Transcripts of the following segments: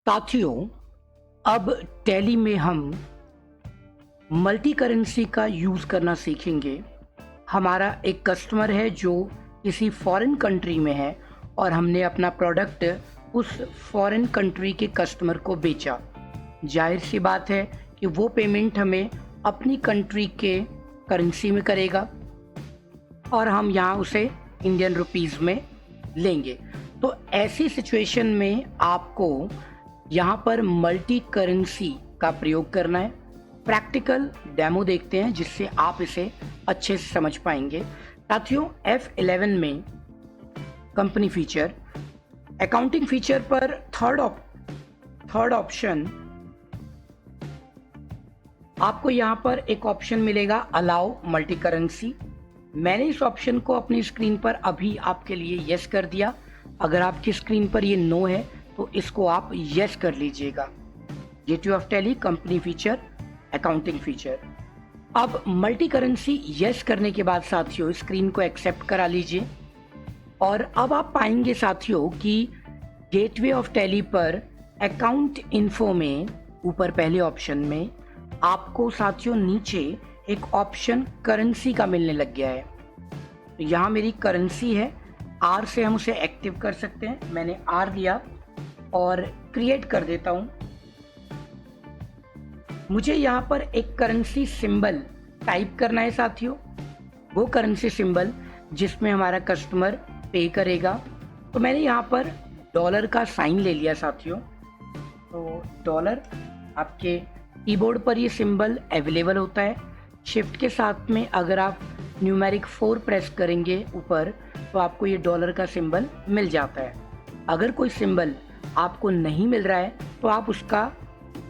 साथियों, अब टैली में हम मल्टी करेंसी का यूज़ करना सीखेंगे। हमारा एक कस्टमर है जो किसी फॉरेन कंट्री में है और हमने अपना प्रोडक्ट उस फॉरेन कंट्री के कस्टमर को बेचा। जाहिर सी बात है कि वो पेमेंट हमें अपनी कंट्री के करेंसी में करेगा और हम यहाँ उसे इंडियन रुपीस में लेंगे। तो ऐसी सिचुएशन में आपको यहाँ पर मल्टी करेंसी का प्रयोग करना है। प्रैक्टिकल डेमो देखते हैं जिससे आप इसे अच्छे से समझ पाएंगे। साथियों, F11 में कंपनी फीचर, अकाउंटिंग फीचर पर थर्ड ऑप्शन आपको यहाँ पर एक ऑप्शन मिलेगा अलाउ मल्टी करेंसी। मैंने इस ऑप्शन को अपनी स्क्रीन पर अभी आपके लिए यस कर दिया। अगर आपकी स्क्रीन पर ये नो है तो इसको आप यस कर लीजिएगा। Gateway of tally, company feature, accounting feature. अब मल्टी करेंसी यस करने के बाद साथियों स्क्रीन को एक्सेप्ट करा लीजिए और अब आप पाएंगे साथियों कि गेटवे ऑफ टैली पर अकाउंट इन्फो में ऊपर पहले ऑप्शन में आपको साथियों नीचे एक ऑप्शन करेंसी का मिलने लग गया है। तो यहाँ मेरी करेंसी है, आर से हम उसे एक्टिव कर सकते हैं। मैंने आर दिया और क्रिएट कर देता हूँ। मुझे यहाँ पर एक करेंसी सिंबल टाइप करना है साथियों, वो करेंसी सिंबल जिसमें हमारा कस्टमर पे करेगा। तो मैंने यहाँ पर डॉलर का साइन ले लिया साथियों। तो डॉलर, आपके कीबोर्ड पर ये सिंबल अवेलेबल होता है। शिफ्ट के साथ में अगर आप न्यूमेरिक 4 प्रेस करेंगे ऊपर तो आपको ये डॉलर का सिंबल मिल जाता है। अगर कोई सिंबल आपको नहीं मिल रहा है तो आप उसका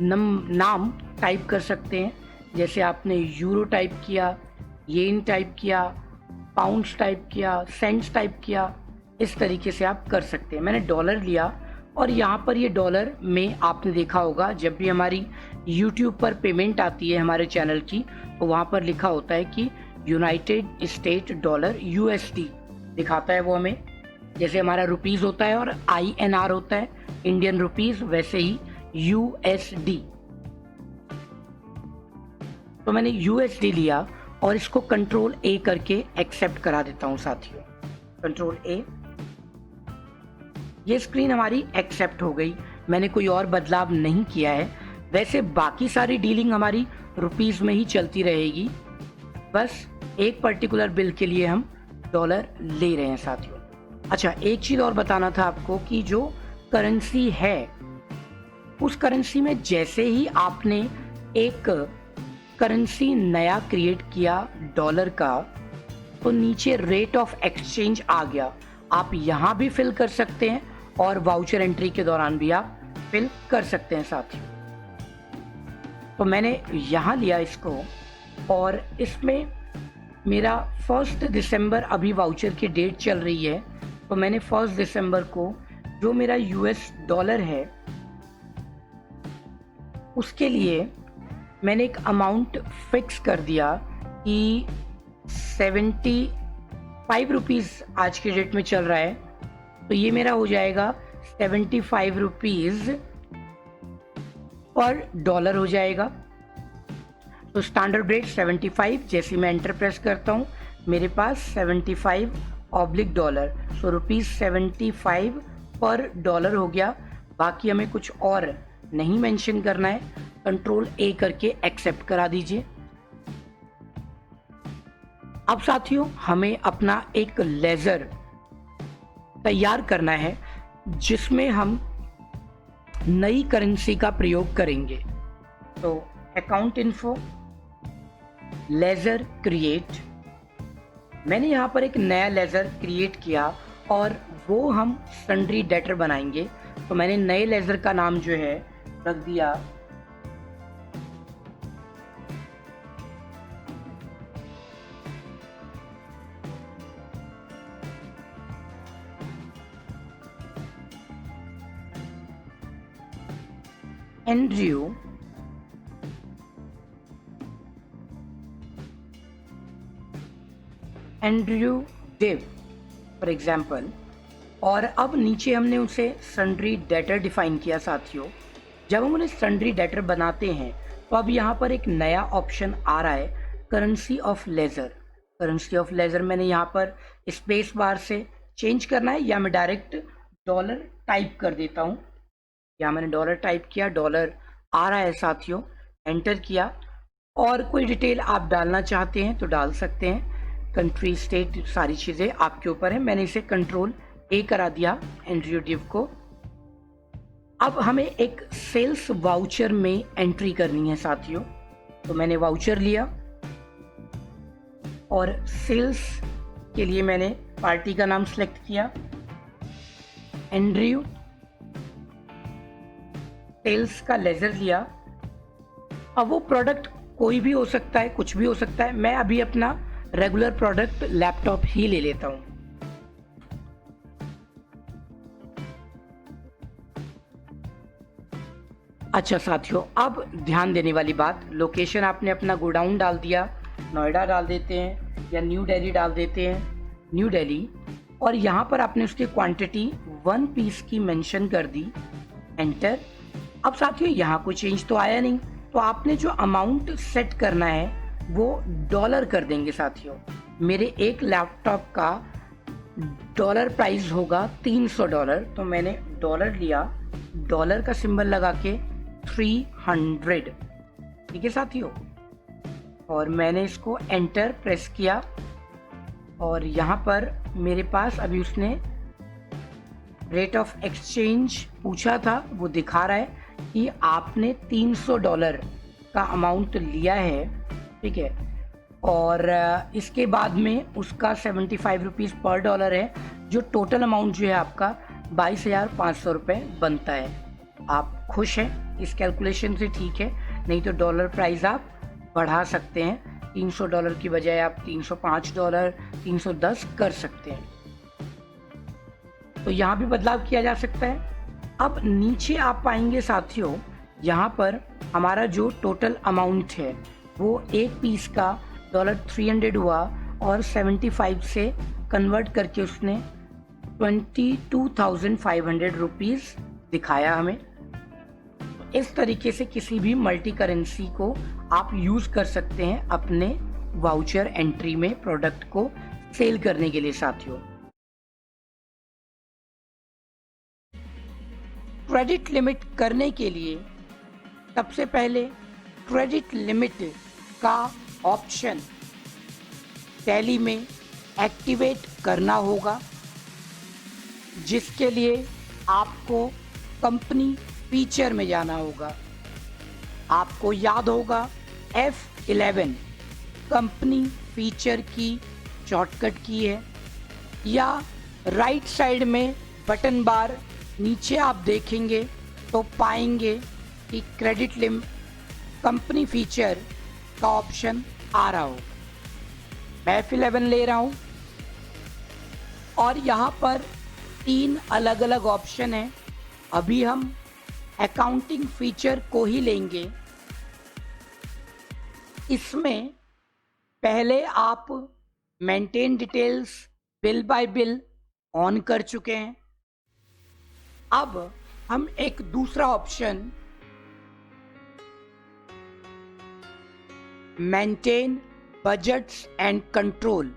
नाम टाइप कर सकते हैं। जैसे आपने यूरो टाइप किया, येन टाइप किया, पाउंड्स टाइप किया, सेंट्स टाइप किया, इस तरीके से आप कर सकते हैं। मैंने डॉलर लिया और यहाँ पर ये डॉलर में आपने देखा होगा जब भी हमारी YouTube पर पेमेंट आती है हमारे चैनल की तो वहाँ पर लिखा होता है कि यूनाइटेड स्टेट डॉलर USD दिखाता है वो हमें। जैसे हमारा रुपीस होता है और INR होता है इंडियन रुपीस, वैसे ही USD। तो मैंने USD लिया और इसको कंट्रोल A करके एक्सेप्ट करा देता हूँ साथियों। कंट्रोल A, ये स्क्रीन हमारी एक्सेप्ट हो गई। मैंने कोई और बदलाव नहीं किया है। वैसे बाकी सारी डीलिंग हमारी रुपीस में ही चलती रहेगी, बस एक पर्टिकुलर बिल के लिए हम डॉलर ले रहे हैं साथियों। अच्छा, एक चीज़ और बताना था आपको कि जो करेंसी है उस करेंसी में जैसे ही आपने एक करेंसी नया क्रिएट किया डॉलर का तो नीचे रेट ऑफ एक्सचेंज आ गया। आप यहाँ भी फिल कर सकते हैं और वाउचर एंट्री के दौरान भी आप फिल कर सकते हैं साथियों। तो मैंने यहाँ लिया इसको और इसमें मेरा 1 दिसंबर अभी वाउचर की डेट चल रही है। तो मैंने 1 दिसंबर को जो मेरा US डॉलर है उसके लिए मैंने एक अमाउंट फिक्स कर दिया कि 75 रुपीज़ आज की डेट में चल रहा है। तो ये मेरा हो जाएगा 75 रुपीज़ पर डॉलर हो जाएगा। तो स्टैंडर्ड रेट 75, जैसे मैं एंटर प्रेस करता हूँ मेरे पास 75/$, सो ₹75 पर डॉलर हो गया। बाकी हमें कुछ और नहीं मेंशन करना है। कंट्रोल A करके एक्सेप्ट करा दीजिए। अब साथियों हमें अपना एक लेजर तैयार करना है जिसमें हम नई करेंसी का प्रयोग करेंगे। तो अकाउंट इन्फो, लेजर क्रिएट। मैंने यहाँ पर एक नया लेजर क्रिएट किया और वो हम सन्ड्री डेटर बनाएंगे। तो मैंने नए लेजर का नाम जो है रख दिया एंड्रयू डिव फॉर एग्जाम्पल। और अब नीचे हमने उसे सन्ड्री डेटर डिफाइन किया साथियों। जब हम उन्हें सन्ड्री डेटर बनाते हैं तो अब यहाँ पर एक नया ऑप्शन आ रहा है, currency of ledger. Currency of ledger मैंने यहाँ पर स्पेस बार से चेंज करना है, या मैं डायरेक्ट डॉलर टाइप कर देता हूँ। यहाँ मैंने डॉलर टाइप किया, डॉलर आ रहा है साथियों, एंटर किया। और कोई डिटेल आप डालना चाहते हैं तो डाल सकते हैं, कंट्री, स्टेट, सारी चीज़ें आपके ऊपर है। मैंने इसे कंट्रोल ए करा दिया एंट्री डिव को। अब हमें एक सेल्स वाउचर में एंट्री करनी है साथियों, तो मैंने वाउचर लिया और सेल्स के लिए मैंने पार्टी का नाम सेलेक्ट किया, एंड्रयू। सेल्स का लेजर लिया। अब वो प्रोडक्ट कोई भी हो सकता है, कुछ भी हो सकता है। मैं अभी अपना रेगुलर प्रोडक्ट लैपटॉप ही ले लेता हूं। अच्छा साथियों, अब ध्यान देने वाली बात, लोकेशन आपने अपना गोडाउन डाल दिया, नोएडा डाल देते हैं या न्यू दिल्ली डाल देते हैं, न्यू दिल्ली। और यहाँ पर आपने उसकी क्वांटिटी 1 पीस की मेंशन कर दी, एंटर। अब साथियों यहाँ कोई चेंज तो आया नहीं, तो आपने जो अमाउंट सेट करना है वो डॉलर कर देंगे साथियों। मेरे एक लैपटॉप का डॉलर प्राइस होगा $300, तो मैंने डॉलर लिया, डॉलर का सिंबल लगा के 300, ठीक है साथियों। और मैंने इसको एंटर प्रेस किया और यहाँ पर मेरे पास अभी उसने रेट ऑफ एक्सचेंज पूछा था, वो दिखा रहा है कि आपने $300 का अमाउंट लिया है, ठीक है। और इसके बाद में उसका 75 रुपीज़ पर डॉलर है, जो टोटल अमाउंट जो है आपका 22,500 रुपये बनता है। आप खुश हैं इस कैलकुलेशन से? ठीक है, नहीं तो डॉलर प्राइस आप बढ़ा सकते हैं, $300 की बजाय आप $305, 310 कर सकते हैं। तो यहाँ भी बदलाव किया जा सकता है। अब नीचे आप पाएंगे साथियों, यहाँ पर हमारा जो टोटल अमाउंट है वो एक पीस का $300 हुआ और 75 से कन्वर्ट करके उसने 22,500 रुपीज़ दिखाया हमें। इस तरीके से किसी भी मल्टी करेंसी को आप यूज़ कर सकते हैं अपने वाउचर एंट्री में प्रोडक्ट को सेल करने के लिए साथियों। क्रेडिट लिमिट करने के लिए सबसे पहले क्रेडिट लिमिट का ऑप्शन टैली में एक्टिवेट करना होगा, जिसके लिए आपको कंपनी फीचर में जाना होगा। आपको याद होगा F11 कंपनी फीचर की शॉर्टकट की है, या राइट साइड में बटन बार नीचे आप देखेंगे तो पाएंगे कि क्रेडिट लिमिट कंपनी फीचर का ऑप्शन आ रहा हो। मैं F11 ले रहा हूँ और यहाँ पर 3 अलग अलग ऑप्शन हैं। अभी हम अकाउंटिंग फीचर को ही लेंगे। इसमें पहले आप maintain details bill bye bill on कर चुके हैं। अब हम एक दूसरा option maintain budgets and control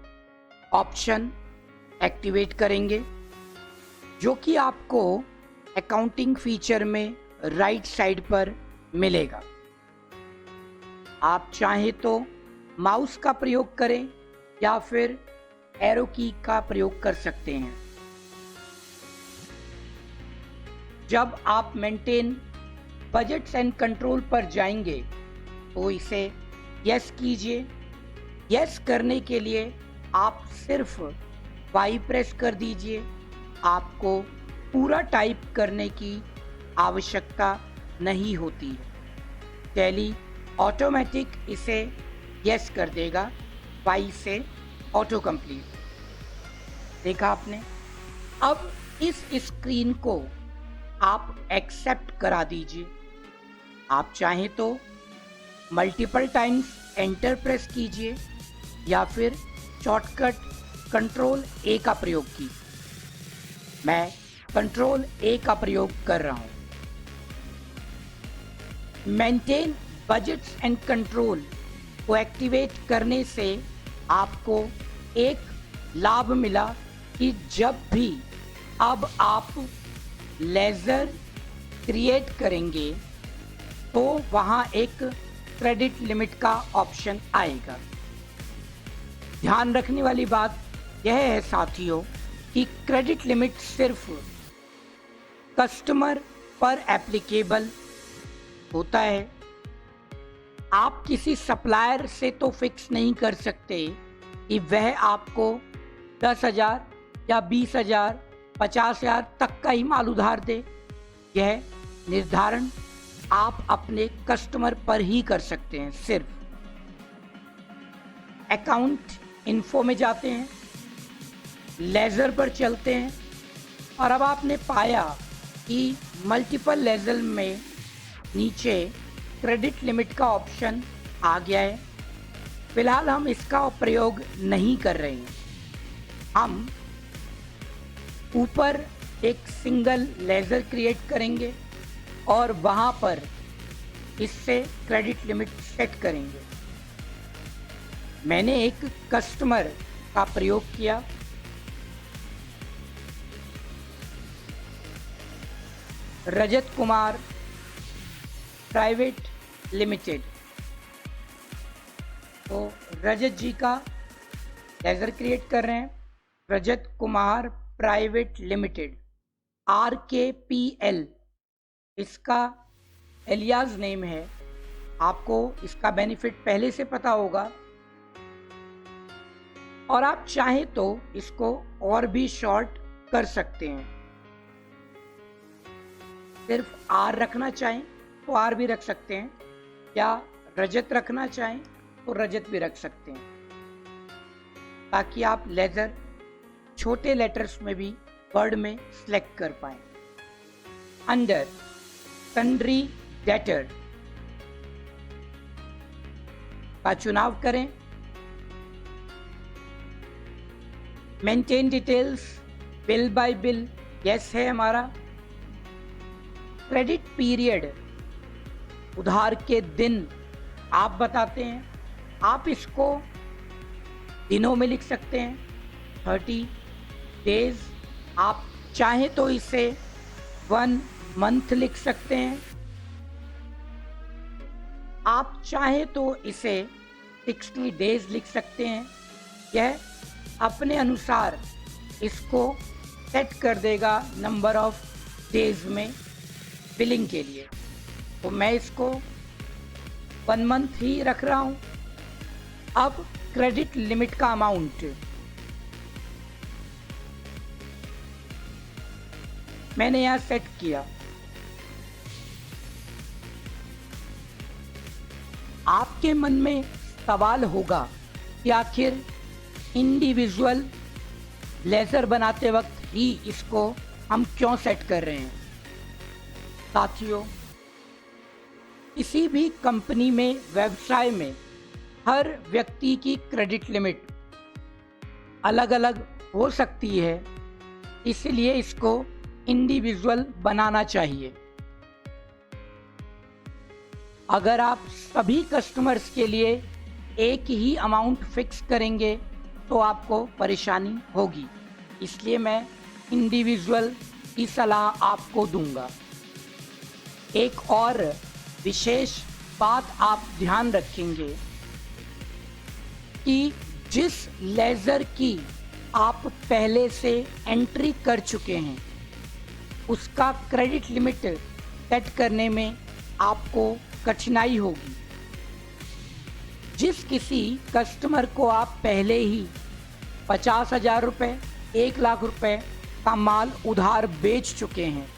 option activate करेंगे, जो कि आपको अकाउंटिंग फीचर में राइट साइड पर मिलेगा। आप चाहें तो माउस का प्रयोग करें या फिर एरो की का प्रयोग कर सकते हैं। जब आप मेंटेन बजट्स एंड कंट्रोल पर जाएंगे तो इसे यस कीजिए। यस करने के लिए आप सिर्फ वाई प्रेस कर दीजिए। आपको पूरा टाइप करने की आवश्यकता नहीं होती है। टैली ऑटोमेटिक इसे यस कर देगा, वाई से ऑटो कंप्लीट। देखा आपने? अब इस स्क्रीन को आप एक्सेप्ट करा दीजिए। आप चाहें तो मल्टीपल टाइम्स एंटर प्रेस कीजिए या फिर शॉर्टकट कंट्रोल ए का प्रयोग कीजिए। मैं कंट्रोल ए का प्रयोग कर रहा हूँ। मेंटेन बजट्स एंड कंट्रोल को एक्टिवेट करने से आपको एक लाभ मिला कि जब भी अब आप लेजर क्रिएट करेंगे तो वहाँ एक क्रेडिट लिमिट का ऑप्शन आएगा। ध्यान रखने वाली बात यह है साथियों कि क्रेडिट लिमिट सिर्फ कस्टमर पर एप्लीकेबल होता है। आप किसी सप्लायर से तो फिक्स नहीं कर सकते कि वह आपको 10,000 या 20,000, 50,000 तक का ही माल उधार दे। यह निर्धारण आप अपने कस्टमर पर ही कर सकते हैं। सिर्फ अकाउंट इन्फो में जाते हैं, लेजर पर चलते हैं और अब आपने पाया कि मल्टीपल लेजर में नीचे क्रेडिट लिमिट का ऑप्शन आ गया है। फिलहाल हम इसका प्रयोग नहीं कर रहे हैं। हम ऊपर एक सिंगल लेजर क्रिएट करेंगे और वहाँ पर इससे क्रेडिट लिमिट सेट करेंगे। मैंने एक कस्टमर का प्रयोग किया। Rajat Kumar private limited. तो रजत जी का लेजर क्रिएट कर रहे हैं। Rajat Kumar private limited, RKPL इसका एलियास नेम है। आपको इसका बेनिफिट पहले से पता होगा और आप चाहें तो इसको और भी शॉर्ट कर सकते हैं। सिर्फ R रखना चाहें तो R भी रख सकते हैं, या रजत रखना चाहें तो रजत भी रख सकते हैं, ताकि आप लेजर छोटे लेटर्स में भी वर्ड में सिलेक्ट कर पाएं। अंडर सन्ड्री डेटर का चुनाव करें। Maintain details, bill bye bill yes है हमारा। क्रेडिट पीरियड, उधार के दिन आप बताते हैं। आप इसको दिनों में लिख सकते हैं, 30 डेज। आप चाहें तो इसे 1 मंथ लिख सकते हैं। आप चाहें तो इसे 60 डेज लिख सकते हैं। यह अपने अनुसार इसको सेट कर देगा नंबर ऑफ डेज में बिलिंग के लिए। तो मैं इसको 1 मंथ ही रख रहा हूं। अब क्रेडिट लिमिट का अमाउंट मैंने यहां सेट किया। आपके मन में सवाल होगा कि आखिर इंडिविजुअल लेजर बनाते वक्त ही इसको हम क्यों सेट कर रहे हैं। साथियों, किसी भी कंपनी में, व्यवसाय में हर व्यक्ति की क्रेडिट लिमिट अलग अलग हो सकती है, इसलिए इसको इंडिविजुअल बनाना चाहिए। अगर आप सभी कस्टमर्स के लिए एक ही अमाउंट फिक्स करेंगे तो आपको परेशानी होगी, इसलिए मैं इंडिविजुअल की सलाह आपको दूंगा। एक और विशेष बात आप ध्यान रखेंगे कि जिस लेजर की आप पहले से एंट्री कर चुके हैं उसका क्रेडिट लिमिट सेट करने में आपको कठिनाई होगी। जिस किसी कस्टमर को आप पहले ही 50,000 रुपये, 1 लाख रुपए का माल उधार बेच चुके हैं,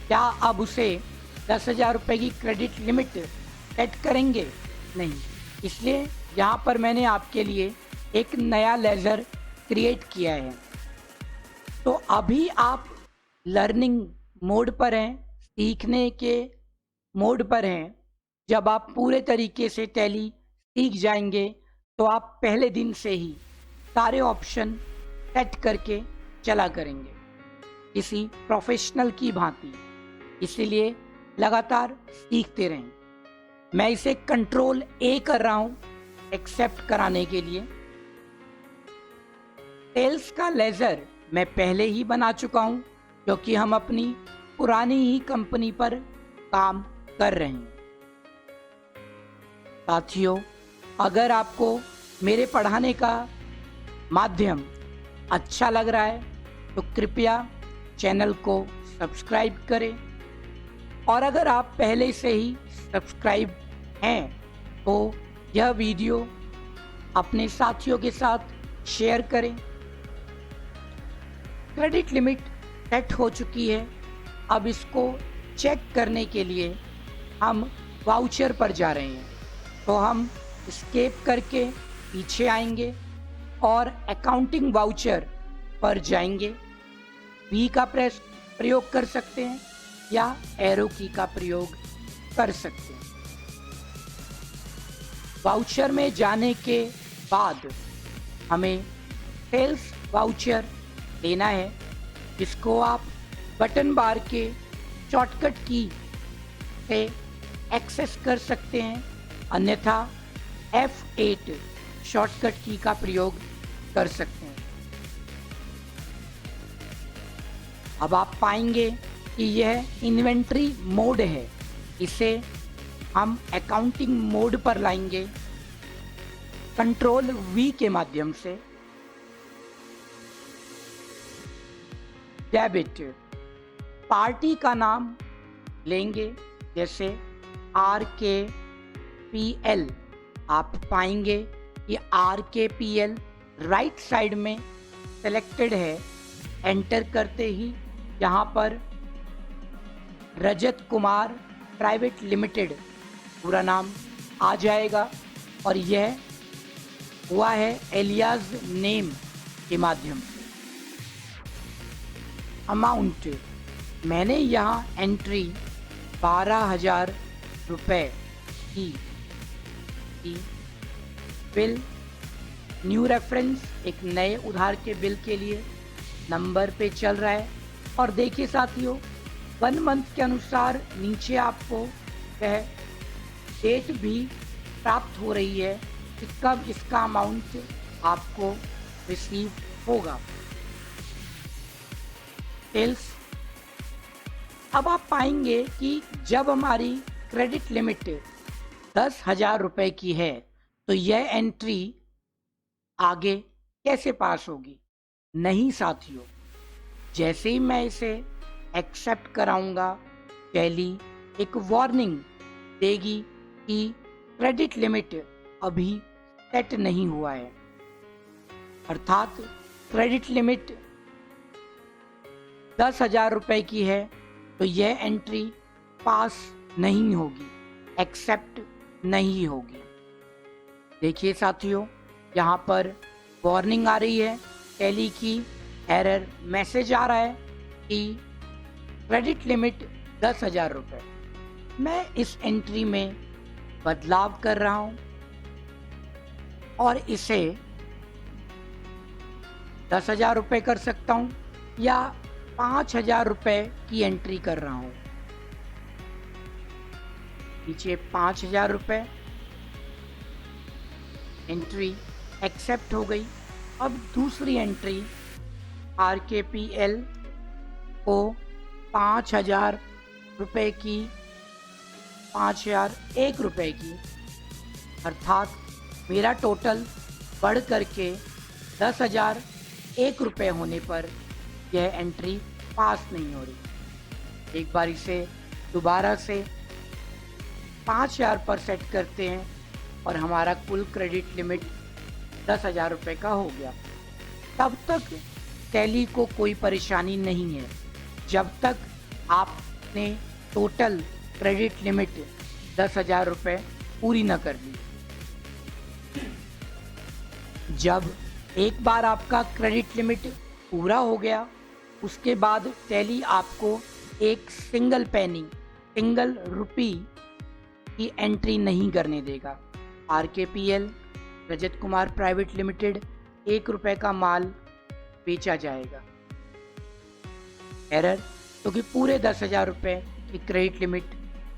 क्या अब उसे 10,000 रुपये की क्रेडिट लिमिट सेट करेंगे? नहीं। इसलिए यहाँ पर मैंने आपके लिए एक नया लेजर क्रिएट किया है। तो अभी आप लर्निंग मोड पर हैं, सीखने के मोड पर हैं। जब आप पूरे तरीके से टैली सीख जाएंगे तो आप पहले दिन से ही सारे ऑप्शन सेट करके चला करेंगे। किसी प्रोफेशनल की भांति, इसीलिए लगातार सीखते रहें। मैं इसे कंट्रोल ए कर रहा हूं एक्सेप्ट कराने के लिए। सेल्स का लेजर मैं पहले ही बना चुका हूं क्योंकि हम अपनी पुरानी ही कंपनी पर काम कर रहे हैं। साथियों, अगर आपको मेरे पढ़ाने का माध्यम अच्छा लग रहा है तो कृपया चैनल को सब्सक्राइब करें, और अगर आप पहले से ही सब्सक्राइब हैं तो यह वीडियो अपने साथियों के साथ शेयर करें। क्रेडिट लिमिट सेट हो चुकी है। अब इसको चेक करने के लिए हम वाउचर पर जा रहे हैं, तो हम एस्केप करके पीछे आएंगे और अकाउंटिंग वाउचर पर जाएंगे। वी का प्रयोग कर सकते हैं या एरो की का प्रयोग कर सकते हैं। वाउचर में जाने के बाद हमें सेल्स वाउचर लेना है, जिसको आप बटन बार के शॉर्टकट की से एक्सेस कर सकते हैं, अन्यथा F8 शॉर्टकट की का प्रयोग कर सकते हैं। अब आप पाएंगे कि यह इन्वेंट्री मोड है। इसे हम अकाउंटिंग मोड पर लाएंगे कंट्रोल V के माध्यम से। डेबिट पार्टी का नाम लेंगे, जैसे RKPL। आप पाएंगे कि RKPL राइट साइड में सेलेक्टेड है। एंटर करते ही यहाँ पर रजत कुमार प्राइवेट लिमिटेड पूरा नाम आ जाएगा, और यह हुआ है एलियाज नेम के माध्यम से। अमाउंट मैंने यहाँ एंट्री 12,000 रुपये की। बिल न्यू रेफरेंस एक नए उधार के बिल के लिए नंबर पे चल रहा है। और देखिए साथियों, 1 मंथ के अनुसार नीचे आपको वह डेट भी प्राप्त हो रही है कि कब इसका अमाउंट आपको रिसीव होगा। सेल्स अब आप पाएंगे कि जब हमारी क्रेडिट लिमिट 10,000 रुपये की है तो यह एंट्री आगे कैसे पास होगी? नहीं साथियों, जैसे ही मैं इसे एक्सेप्ट कराऊंगा, टैली एक वार्निंग देगी कि क्रेडिट लिमिट अभी सेट नहीं हुआ है, अर्थात क्रेडिट लिमिट 10,000 रुपये की है तो यह एंट्री पास नहीं होगी, एक्सेप्ट नहीं होगी। देखिए साथियों, यहाँ पर वार्निंग आ रही है, टैली की एरर मैसेज आ रहा है कि क्रेडिट लिमिट 10,000 रुपये। मैं इस एंट्री में बदलाव कर रहा हूँ और इसे 10,000 रुपये कर सकता हूँ या 5,000 रुपये की एंट्री कर रहा हूँ। नीचे 5,000 रुपये, एंट्री एक्सेप्ट हो गई। अब दूसरी एंट्री RKPL को 5,000 रुपये की, 5,001 रुपये की, अर्थात मेरा टोटल बढ़ करके 10,001 रुपये होने पर यह एंट्री पास नहीं हो रही। एक बार इसे दोबारा से 5,000 पर सेट करते हैं और हमारा कुल क्रेडिट लिमिट 10,000 रुपये का हो गया। तब तक टैली को कोई परेशानी नहीं है जब तक आपने टोटल क्रेडिट लिमिट 10,000 रुपये पूरी न कर दी। जब एक बार आपका क्रेडिट लिमिट पूरा हो गया, उसके बाद टैली आपको एक सिंगल पैनी, सिंगल रुपी की एंट्री नहीं करने देगा। RKPL Rajat Kumar private limited 1 रुपये का माल बेचा जाएगा। एरर, क्योंकि पूरे 10,000 रुपये की क्रेडिट लिमिट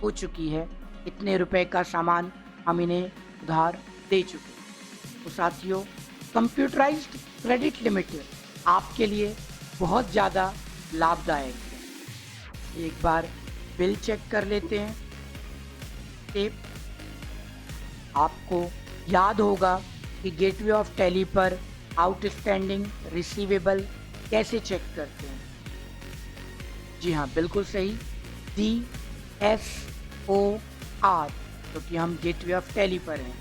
हो चुकी है, इतने रुपए का सामान हम इन्हें उधार दे चुके हैं। तो साथियों, कंप्यूटराइज्ड क्रेडिट लिमिट आपके लिए बहुत ज़्यादा लाभदायक है। एक बार बिल चेक कर लेते हैं। टेप, आपको याद होगा कि गेटवे ऑफ टैली पर आउटस्टैंडिंग रिसीवेबल कैसे चेक करते हैं। जी हाँ, बिल्कुल सही, DSOR, क्योंकि हम गेटवे ऑफ टैली पर हैं।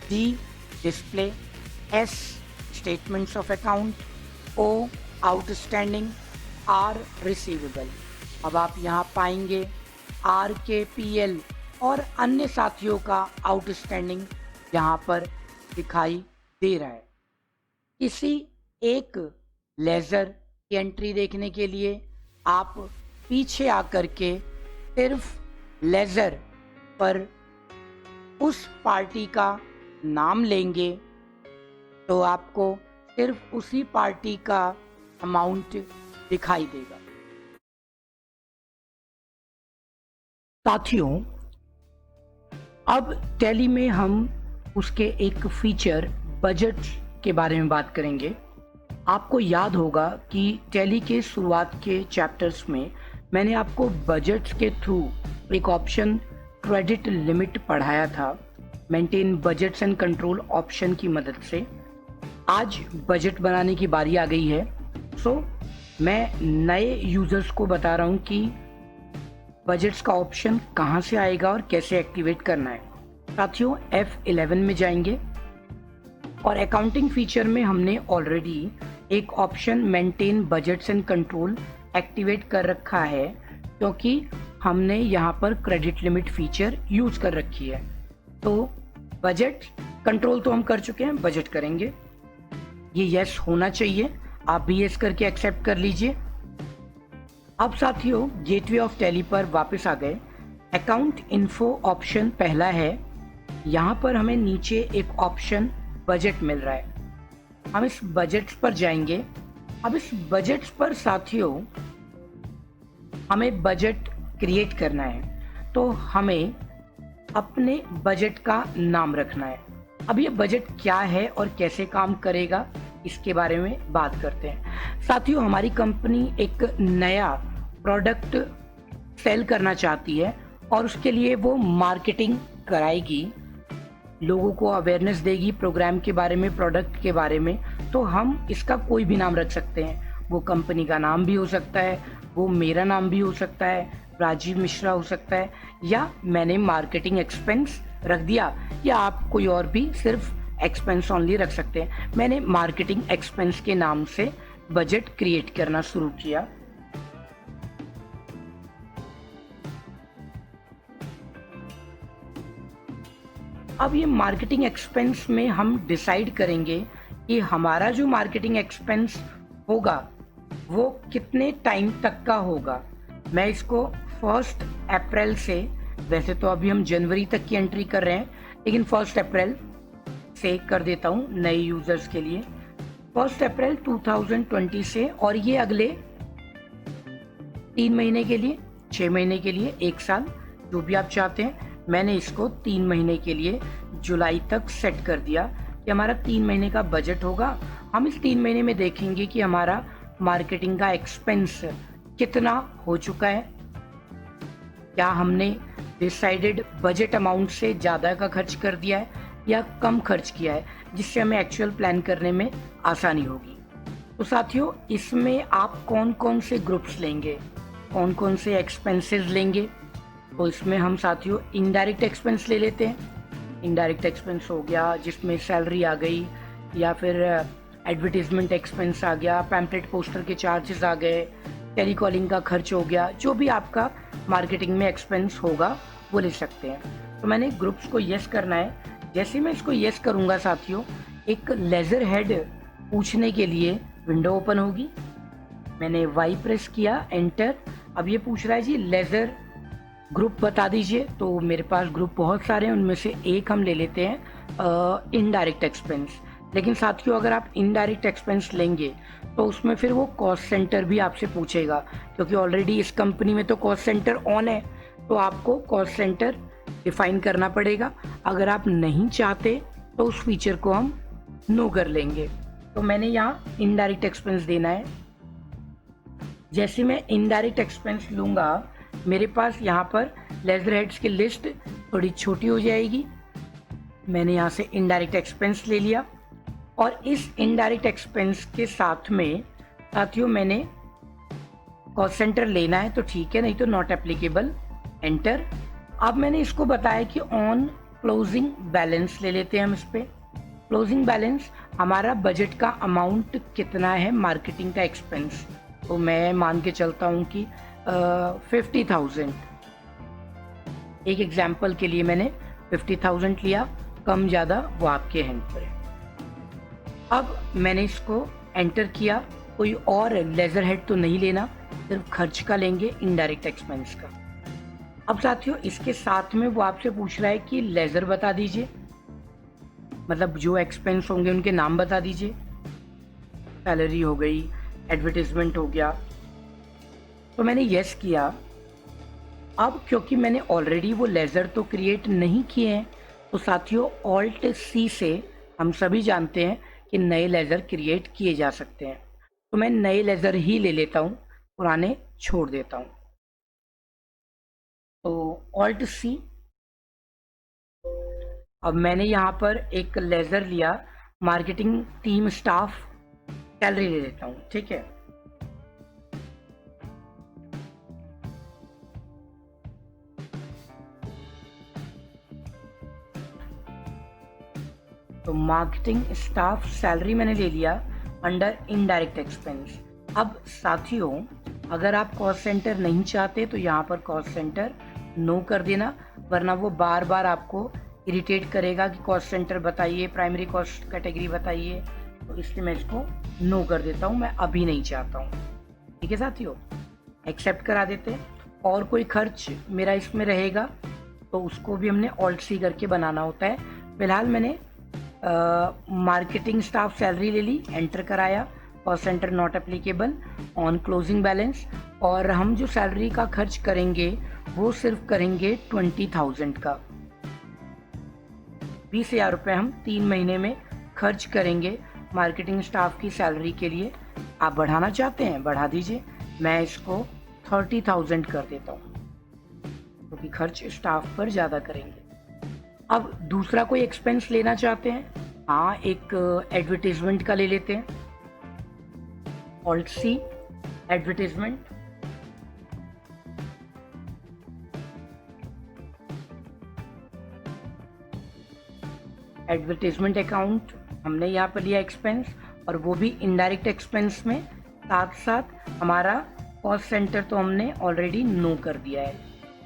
D display, S statements of account, O outstanding, R receivable. अब आप यहाँ पाएंगे RKPL और अन्य साथियों का आउटस्टैंडिंग यहाँ पर दिखाई दे रहा है। किसी एक लेज़र की एंट्री देखने के लिए आप पीछे आकर के सिर्फ लेज़र पर उस पार्टी का नाम लेंगे तो आपको सिर्फ उसी पार्टी का अमाउंट दिखाई देगा। साथियों, अब टैली में हम उसके एक फीचर बजट के बारे में बात करेंगे। आपको याद होगा कि टैली के शुरुआत के चैप्टर्स में मैंने आपको बजट्स के थ्रू एक ऑप्शन क्रेडिट लिमिट पढ़ाया था, maintain budgets and control option की मदद से। आज बजट बनाने की बारी आ गई है। सो मैं नए यूजर्स को बता रहा हूँ कि बजट्स का ऑप्शन कहाँ से आएगा और कैसे एक्टिवेट करना है। साथियों, F11 में जाएंगे और अकाउंटिंग फीचर में हमने ऑलरेडी एक option maintain budgets and control activate कर रखा है, क्योंकि हमने यहाँ पर क्रेडिट लिमिट फीचर यूज कर रखी है। तो बजट कंट्रोल तो हम कर चुके हैं, बजट करेंगे। ये यस होना चाहिए, आप भी यस करके एक्सेप्ट कर लीजिए। अब साथियों, गेटवे ऑफ टैली पर वापस आ गए। अकाउंट इन्फो ऑप्शन पहला है, यहाँ पर हमें नीचे एक ऑप्शन बजट मिल रहा है। हम इस बजट्स पर जाएंगे। अब इस बजट्स पर साथियों हमें बजट क्रिएट करना है, तो हमें अपने बजट का नाम रखना है। अब ये बजट क्या है और कैसे काम करेगा, इसके बारे में बात करते हैं। साथियों, हमारी कंपनी एक नया प्रोडक्ट सेल करना चाहती है और उसके लिए वो मार्केटिंग कराएगी, लोगों को अवेयरनेस देगी प्रोग्राम के बारे में, प्रोडक्ट के बारे में। तो हम इसका कोई भी नाम रख सकते हैं। वो कंपनी का नाम भी हो सकता है, वो मेरा नाम भी हो सकता है, राजीव मिश्रा हो सकता है, या मैंने मार्केटिंग एक्सपेंस रख दिया, या आप कोई और भी सिर्फ एक्सपेंस ओनली रख सकते हैं। मैंने मार्केटिंग एक्सपेंस के नाम से बजट क्रिएट करना शुरू किया। अब ये मार्केटिंग एक्सपेंस में हम डिसाइड करेंगे कि हमारा जो मार्केटिंग एक्सपेंस होगा वो कितने टाइम तक का होगा। मैं इसको 1 अप्रैल से, वैसे तो अभी हम जनवरी तक की एंट्री कर रहे हैं, लेकिन 1 अप्रैल से कर देता हूँ नए यूजर्स के लिए। 1 अप्रैल 2020 से, और ये अगले 3 महीने के लिए, 6 महीने के लिए, 1 साल, जो भी आप चाहते हैं। मैंने इसको 3 महीने के लिए जुलाई तक सेट कर दिया कि हमारा 3 महीने का बजट होगा। हम इस 3 महीने में देखेंगे कि हमारा मार्केटिंग का एक्सपेंस कितना हो चुका है, क्या हमने डिसाइडेड बजट अमाउंट से ज़्यादा का खर्च कर दिया है या कम खर्च किया है, जिससे हमें एक्चुअल प्लान करने में आसानी होगी। तो साथियों, इसमें आप कौन कौन से ग्रुप्स लेंगे, कौन कौन से एक्सपेंसेस लेंगे, तो इसमें हम साथियों इनडायरेक्ट एक्सपेंस ले लेते हैं। इनडायरेक्ट एक्सपेंस हो गया जिसमें सैलरी आ गई, या फिर एडवर्टीजमेंट एक्सपेंस आ गया, पैम्पलेट पोस्टर के चार्जेस आ गए, टेलीकॉलिंग का खर्च हो गया, जो भी आपका मार्केटिंग में एक्सपेंस होगा वो ले सकते हैं। तो मैंने ग्रुप्स को यस करना है। जैसे मैं इसको यस करूँगा साथियों, एक लेजर हेड पूछने के लिए विंडो ओपन होगी। मैंने वाई प्रेस किया, एंटर। अब ये पूछ रहा है जी लेजर ग्रुप बता दीजिए। तो मेरे पास ग्रुप बहुत सारे हैं, उनमें से एक हम ले लेते हैं इनडायरेक्ट एक्सपेंस। लेकिन साथियों अगर आप इनडायरेक्ट एक्सपेंस लेंगे तो उसमें फिर वो कॉस्ट सेंटर भी आपसे पूछेगा, क्योंकि ऑलरेडी इस कंपनी में तो कॉस्ट सेंटर ऑन है, तो आपको कॉस्ट सेंटर डिफाइन करना पड़ेगा। अगर आप नहीं चाहते तो उस फीचर को हम नो कर लेंगे। तो मैंने यहाँ इनडायरेक्ट एक्सपेंस देना है। जैसे मैं इनडायरेक्ट एक्सपेंस लूँगा, मेरे पास यहाँ पर लेजर हेड्स की लिस्ट थोड़ी छोटी हो जाएगी। मैंने यहाँ से इनडायरेक्ट एक्सपेंस ले लिया और इस इनडायरेक्ट एक्सपेंस के साथ में साथियों मैंने कॉस्ट सेंटर लेना है तो ठीक है, नहीं तो नॉट एप्लीकेबल, एंटर। अब मैंने इसको बताया कि ऑन क्लोजिंग बैलेंस ले लेते हैं हम इस पे। क्लोजिंग बैलेंस हमारा बजट का अमाउंट कितना है मार्केटिंग का एक्सपेंस, तो मैं मान के चलता हूँ कि 50,000। एक एग्जाम्पल के लिए मैंने 50,000 लिया, कम ज़्यादा वो आपके हैंड पर है। अब मैंने इसको एंटर किया। कोई और लेजर हेड तो नहीं लेना, सिर्फ खर्च का लेंगे, इनडायरेक्ट एक्सपेंस का। अब साथियों इसके साथ में वो आपसे पूछ रहा है कि लेजर बता दीजिए, मतलब जो एक्सपेंस होंगे उनके नाम बता दीजिए। सैलरी हो गई, एडवर्टाइजमेंट हो गया, तो मैंने यस किया। अब क्योंकि मैंने ऑलरेडी वो लेजर तो क्रिएट नहीं किए हैं, तो साथियों ऑल्ट सी से हम सभी जानते हैं कि नए लेजर क्रिएट किए जा सकते हैं। तो मैं नए लेजर ही ले लेता हूँ, पुराने छोड़ देता हूँ। तो ऑल्ट सी। अब मैंने यहाँ पर एक लेजर लिया, मार्केटिंग टीम स्टाफ सैलरी ले लेता हूँ, ठीक है। तो मार्केटिंग स्टाफ सैलरी मैंने ले लिया अंडर इनडायरेक्ट एक्सपेंस। अब साथियों अगर आप कॉस्ट सेंटर नहीं चाहते तो यहाँ पर कॉस्ट सेंटर नो कर देना, वरना वो बार बार आपको इरिटेट करेगा कि कॉस्ट सेंटर बताइए, प्राइमरी कॉस्ट कैटेगरी बताइए। तो इसलिए मैं इसको नो कर देता हूँ, मैं अभी नहीं चाहता हूँ। ठीक है साथियों, एक्सेप्ट करा देते हैं। और कोई खर्च मेरा इसमें रहेगा तो उसको भी हमने ऑल्ट सी करके बनाना होता है। फिलहाल मैंने मार्केटिंग स्टाफ सैलरी ले ली, एंटर कराया, cost centre not applicable, on closing balance. और हम जो सैलरी का खर्च करेंगे वो सिर्फ करेंगे 20,000 का। 20,000 रुपये हम 3 महीने में खर्च करेंगे मार्केटिंग स्टाफ की सैलरी के लिए। आप बढ़ाना चाहते हैं बढ़ा दीजिए, मैं इसको 30,000 कर देता हूँ क्योंकि खर्च स्टाफ पर ज़्यादा करेंगे। अब दूसरा कोई एक्सपेंस लेना चाहते हैं, हाँ एक एडवर्टीजमेंट का ले लेते हैं। Alt C, advertisement. Advertisement account हमने यहाँ पर लिया एक्सपेंस, और वो भी इनडायरेक्ट एक्सपेंस में। साथ साथ हमारा कॉस्ट सेंटर तो हमने ऑलरेडी नो कर दिया है।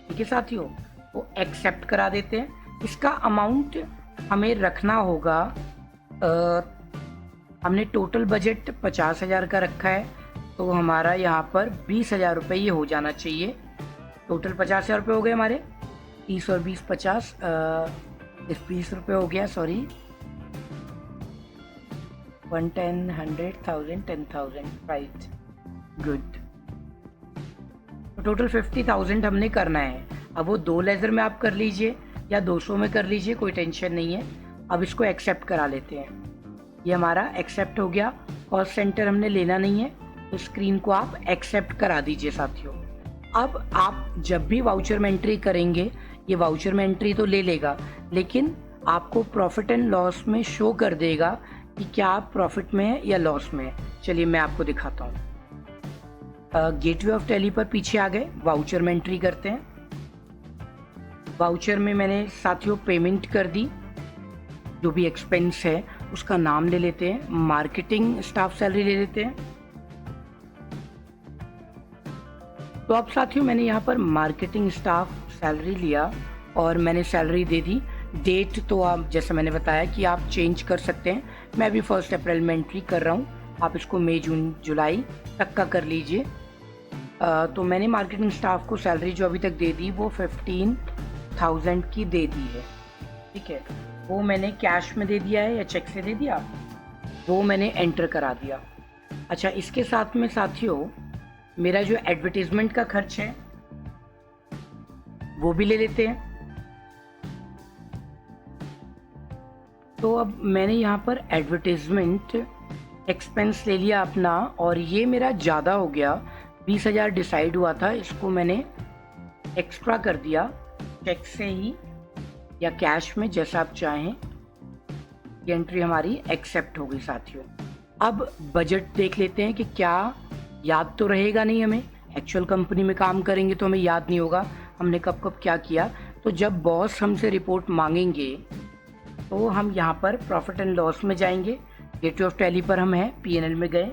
ठीक है साथियों, तो एक्सेप्ट करा देते हैं। इसका अमाउंट हमें रखना होगा, हमने टोटल बजट 50,000 का रखा है, तो हमारा यहाँ पर 20,000 रुपये ये हो जाना चाहिए। टोटल 50,000 रुपये हो गए हमारे, 30 और 20 50, 20 रुपये हो गया, सॉरी 110, 100,000, 10,000, राइट, गुड। तो टोटल 50,000 हमने करना है। अब वो 2 लेजर में आप कर लीजिए या 200 में कर लीजिए, कोई टेंशन नहीं है। अब इसको एक्सेप्ट करा लेते हैं। ये हमारा एक्सेप्ट हो गया। कॉस्ट सेंटर हमने लेना नहीं है, तो स्क्रीन को आप एक्सेप्ट करा दीजिए साथियों। अब आप जब भी वाउचर में एंट्री करेंगे, ये वाउचर में एंट्री तो ले लेगा, लेकिन आपको प्रॉफिट एंड लॉस में शो कर देगा कि क्या आप प्रॉफिट में है या लॉस में है। चलिए मैं आपको दिखाता हूँ। गेटवे ऑफ टैली पर पीछे आ गए, वाउचर में एंट्री करते हैं। वाउचर में मैंने साथियों पेमेंट कर दी, जो भी एक्सपेंस है उसका नाम ले लेते हैं, मार्केटिंग स्टाफ सैलरी ले लेते हैं। तो अब साथियों मैंने यहाँ पर मार्केटिंग स्टाफ सैलरी लिया और मैंने सैलरी दे दी। डेट तो आप जैसे मैंने बताया कि आप चेंज कर सकते हैं, मैं भी 1 अप्रैल में एंट्री कर रहा हूँ, आप इसको मई जून जुलाई तक का कर लीजिए। तो मैंने मार्केटिंग स्टाफ को सैलरी जो अभी तक दे दी वो 15,000 की दे दी है। ठीक है, वो मैंने कैश में दे दिया है या चेक से दे दिया, वो मैंने एंटर करा दिया। अच्छा, इसके साथ में साथियों मेरा जो एडवर्टीजमेंट का खर्च है वो भी ले लेते हैं। तो अब मैंने यहाँ पर एडवर्टीजमेंट एक्सपेंस ले लिया अपना, और ये मेरा ज़्यादा हो गया, 20,000 डिसाइड हुआ था, इसको मैंने एक्स्ट्रा कर दिया, चेक से ही या कैश में जैसा आप चाहें। ये एंट्री हमारी एक्सेप्ट हो गई साथियों। अब बजट देख लेते हैं कि क्या याद तो रहेगा नहीं हमें, एक्चुअल कंपनी में काम करेंगे तो हमें याद नहीं होगा हमने कब कब क्या किया। तो जब बॉस हमसे रिपोर्ट मांगेंगे तो हम यहाँ पर प्रॉफिट एंड लॉस में जाएंगे, गेटवे ऑफ टैली पर हम हैं, P&L में गए,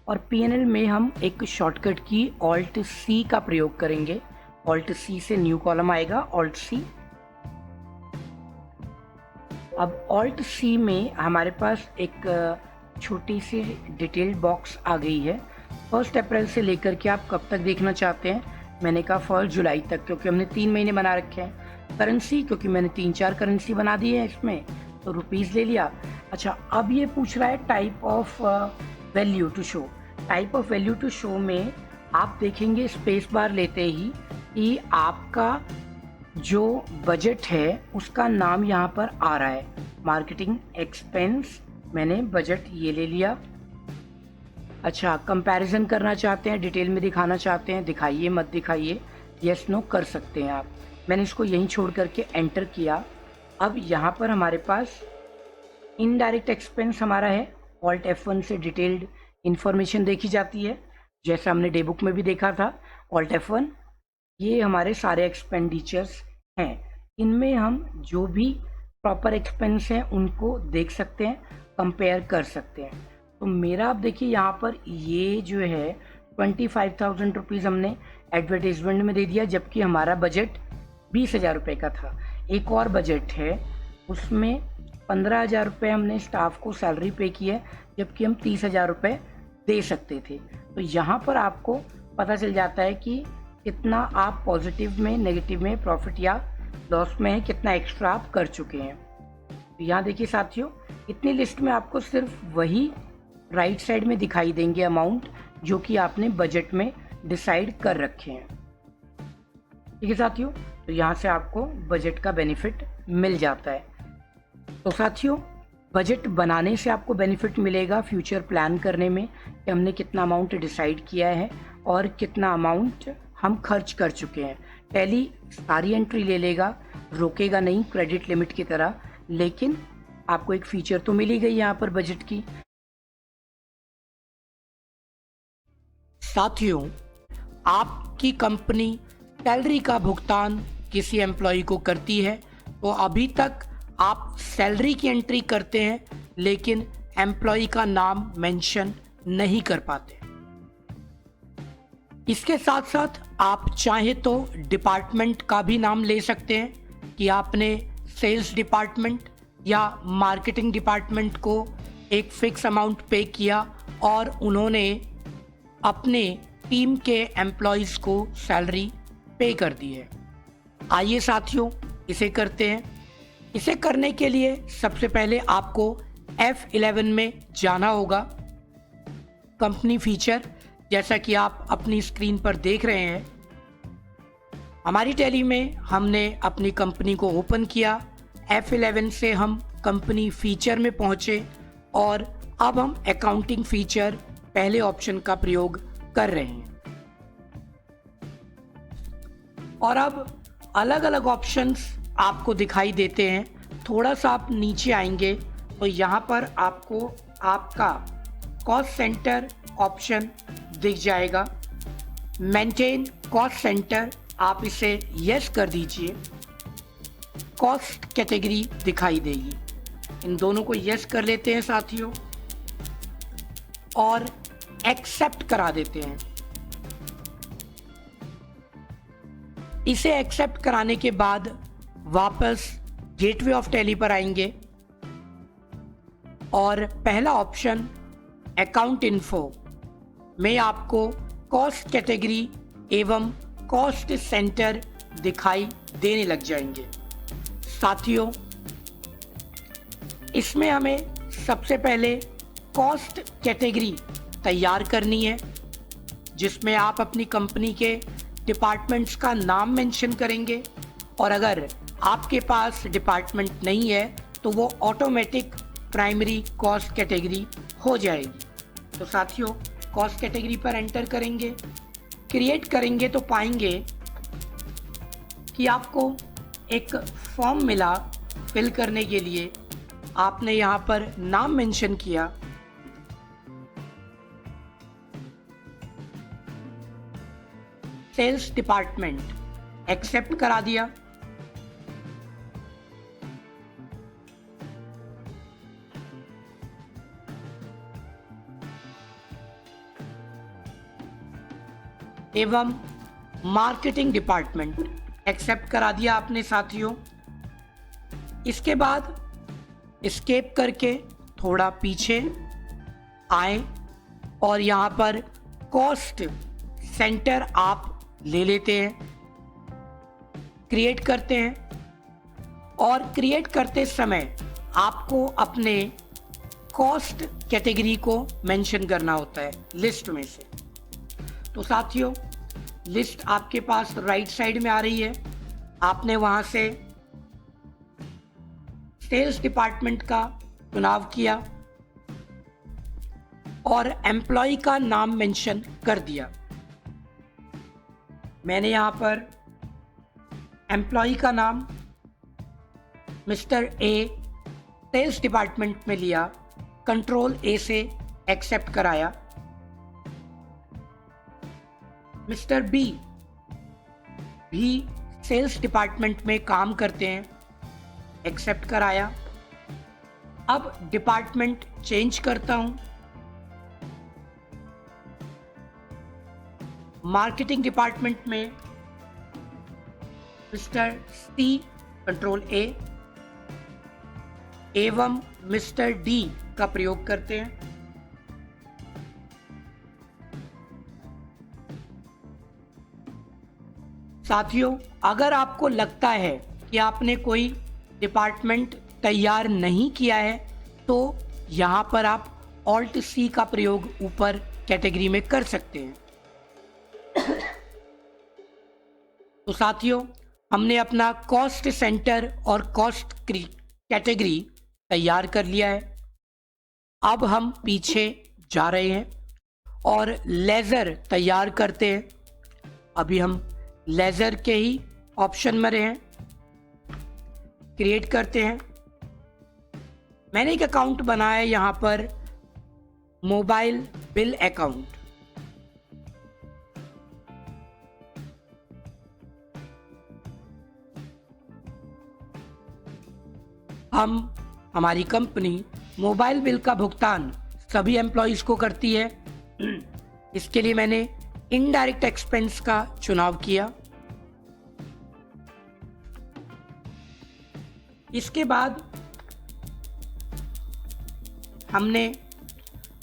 और P&L में हम एक शॉर्टकट की Alt C का प्रयोग करेंगे। Alt C से न्यू कॉलम आएगा, Alt C। अब Alt C में हमारे पास एक छोटी सी डिटेल्ड बॉक्स आ गई है। 1 अप्रैल से लेकर के आप कब तक देखना चाहते हैं, मैंने कहा 1 जुलाई तक, क्योंकि हमने 3 महीने बना रखे हैं। करेंसी, क्योंकि मैंने 3-4 करेंसी बना दी है इसमें, तो रुपीज़ ले लिया। अच्छा, अब ये पूछ रहा है type of value to show. Type of value to show में आप देखेंगे स्पेस बार लेते ही कि आपका जो बजट है उसका नाम यहाँ पर आ रहा है, मार्केटिंग एक्सपेंस। मैंने बजट ये ले लिया। अच्छा, कंपैरिजन करना चाहते हैं, डिटेल में दिखाना चाहते हैं, दिखाइए मत दिखाइए, यस नो कर सकते हैं आप। मैंने इसको यहीं छोड़ करके एंटर किया। अब यहाँ पर हमारे पास इनडायरेक्ट एक्सपेंस हमारा है, Alt F1 से डिटेल्ड इंफॉर्मेशन देखी जाती है, जैसा हमने डे बुक में भी देखा था। Alt F1, ये हमारे सारे एक्सपेंडिचर्स हैं, इनमें हम जो भी प्रॉपर एक्सपेंस हैं उनको देख सकते हैं, कंपेयर कर सकते हैं। तो मेरा आप देखिए यहाँ पर ये जो है 25,000 रुपीज़ हमने एडवर्टीजमेंट में दे दिया, जबकि हमारा बजट 20,000 रुपये का था। एक और बजट है, उसमें 15,000 रुपये हमने स्टाफ को सैलरी पे की है, जबकि हम 30,000 रुपये दे सकते थे। तो यहाँ पर आपको पता चल जाता है कि कितना आप पॉजिटिव में, नेगेटिव में, प्रॉफिट या लॉस में है, कितना एक्स्ट्रा आप कर चुके हैं। तो यहाँ देखिए साथियों, इतनी लिस्ट में आपको सिर्फ वही राइट साइड में दिखाई देंगे अमाउंट जो कि आपने बजट में डिसाइड कर रखे हैं। ठीक है साथियों, तो यहाँ से आपको बजट का बेनिफिट मिल जाता है। तो साथियों, बजट बनाने से आपको बेनिफिट मिलेगा फ्यूचर प्लान करने में कि हमने कितना अमाउंट डिसाइड किया है और कितना अमाउंट हम खर्च कर चुके हैं। टैली सारी एंट्री ले लेगा, रोकेगा नहीं क्रेडिट लिमिट की तरह, लेकिन आपको एक फीचर तो मिल ही गई यहाँ पर बजट की। साथियों, आपकी कंपनी सैलरी का भुगतान किसी एम्प्लॉय को करती है तो अभी तक आप सैलरी की एंट्री करते हैं, लेकिन एम्प्लॉय का नाम मेंशन नहीं कर पाते। इसके साथ साथ आप चाहे तो डिपार्टमेंट का भी नाम ले सकते हैं कि आपने सेल्स डिपार्टमेंट या मार्केटिंग डिपार्टमेंट को एक फिक्स अमाउंट पे किया और उन्होंने अपने टीम के एम्प्लॉयज़ को सैलरी पे कर दी है। आइए साथियों, इसे करते हैं। इसे करने के लिए सबसे पहले आपको F11 में जाना होगा। कंपनी फीचर, जैसा कि आप अपनी स्क्रीन पर देख रहे हैं, हमारी टैली में हमने अपनी कंपनी को ओपन किया। F11 से हम कंपनी फीचर में पहुंचे और अब हम अकाउंटिंग फीचर पहले ऑप्शन का प्रयोग कर रहे हैं। और अब अलग अलग ऑप्शंस आपको दिखाई देते हैं। थोड़ा सा आप नीचे आएंगे तो यहाँ पर आपको आपका कॉस्ट सेंटर ऑप्शन दिख जाएगा। मेंटेन कॉस्ट सेंटर, आप इसे यस कर दीजिए। कॉस्ट कैटेगरी दिखाई देगी, इन दोनों को यस कर लेते हैं साथियों और एक्सेप्ट करा देते हैं। इसे एक्सेप्ट कराने के बाद वापस गेटवे ऑफ टैली पर आएंगे और पहला ऑप्शन अकाउंट इन्फो में आपको कॉस्ट कैटेगरी एवं कॉस्ट सेंटर दिखाई देने लग जाएंगे। साथियों, इसमें हमें सबसे पहले कॉस्ट कैटेगरी तैयार करनी है, जिसमें आप अपनी कंपनी के डिपार्टमेंट्स का नाम मेंशन करेंगे, और अगर आपके पास डिपार्टमेंट नहीं है तो वो ऑटोमेटिक प्राइमरी कॉस्ट कैटेगरी हो जाएगी। तो साथियों, कॉस्ट कैटेगरी पर एंटर करेंगे, क्रिएट करेंगे तो पाएंगे कि आपको एक फॉर्म मिला फिल करने के लिए। आपने यहाँ पर नाम मेंशन किया, सेल्स डिपार्टमेंट, एक्सेप्ट करा दिया। एवं मार्केटिंग डिपार्टमेंट, एक्सेप्ट करा दिया आपने साथियों। इसके बाद एस्केप करके थोड़ा पीछे आए और यहाँ पर कॉस्ट सेंटर आप ले लेते हैं, क्रिएट करते हैं। और क्रिएट करते समय आपको अपने कॉस्ट कैटेगरी को मेंशन करना होता है लिस्ट में से। तो साथियों, लिस्ट आपके पास राइट साइड में आ रही है। आपने वहां से सेल्स डिपार्टमेंट का चुनाव किया और एम्प्लॉय का नाम मेंशन कर दिया। मैंने यहाँ पर एम्प्लॉय का नाम मिस्टर ए सेल्स डिपार्टमेंट में लिया, कंट्रोल ए से एक्सेप्ट कराया। मिस्टर बी भी सेल्स डिपार्टमेंट में काम करते हैं, एक्सेप्ट कराया। अब डिपार्टमेंट चेंज करता हूं, मार्केटिंग डिपार्टमेंट में मिस्टर सी, कंट्रोल ए एवं मिस्टर डी का प्रयोग करते हैं। साथियों, अगर आपको लगता है कि आपने कोई डिपार्टमेंट तैयार नहीं किया है तो यहाँ पर आप ऑल्ट सी का प्रयोग ऊपर कैटेगरी में कर सकते हैं। तो साथियों, हमने अपना कॉस्ट सेंटर और कॉस्ट कैटेगरी तैयार कर लिया है। अब हम पीछे जा रहे हैं और लेजर तैयार करते हैं। अभी हम लेजर के ही ऑप्शन में रहे हैं, क्रिएट करते हैं। मैंने एक अकाउंट बनाया है यहाँ पर, मोबाइल बिल अकाउंट। हमारी कंपनी मोबाइल बिल का भुगतान सभी एम्प्लॉयज को करती है। इसके लिए मैंने इनडायरेक्ट एक्सपेंस का चुनाव किया। इसके बाद हमने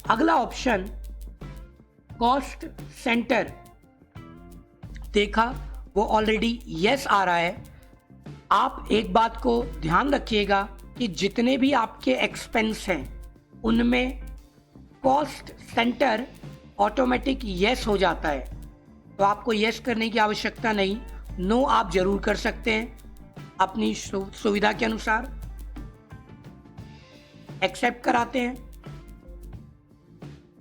अगला ऑप्शन कॉस्ट सेंटर देखा, वो ऑलरेडी यस आ रहा है। आप एक बात को ध्यान रखिएगा कि जितने भी आपके एक्सपेंस हैं उनमें कॉस्ट सेंटर ऑटोमेटिक यस हो जाता है, तो आपको यस करने की आवश्यकता नहीं, नो आप जरूर कर सकते हैं अपनी सुविधा के अनुसार। एक्सेप्ट कराते हैं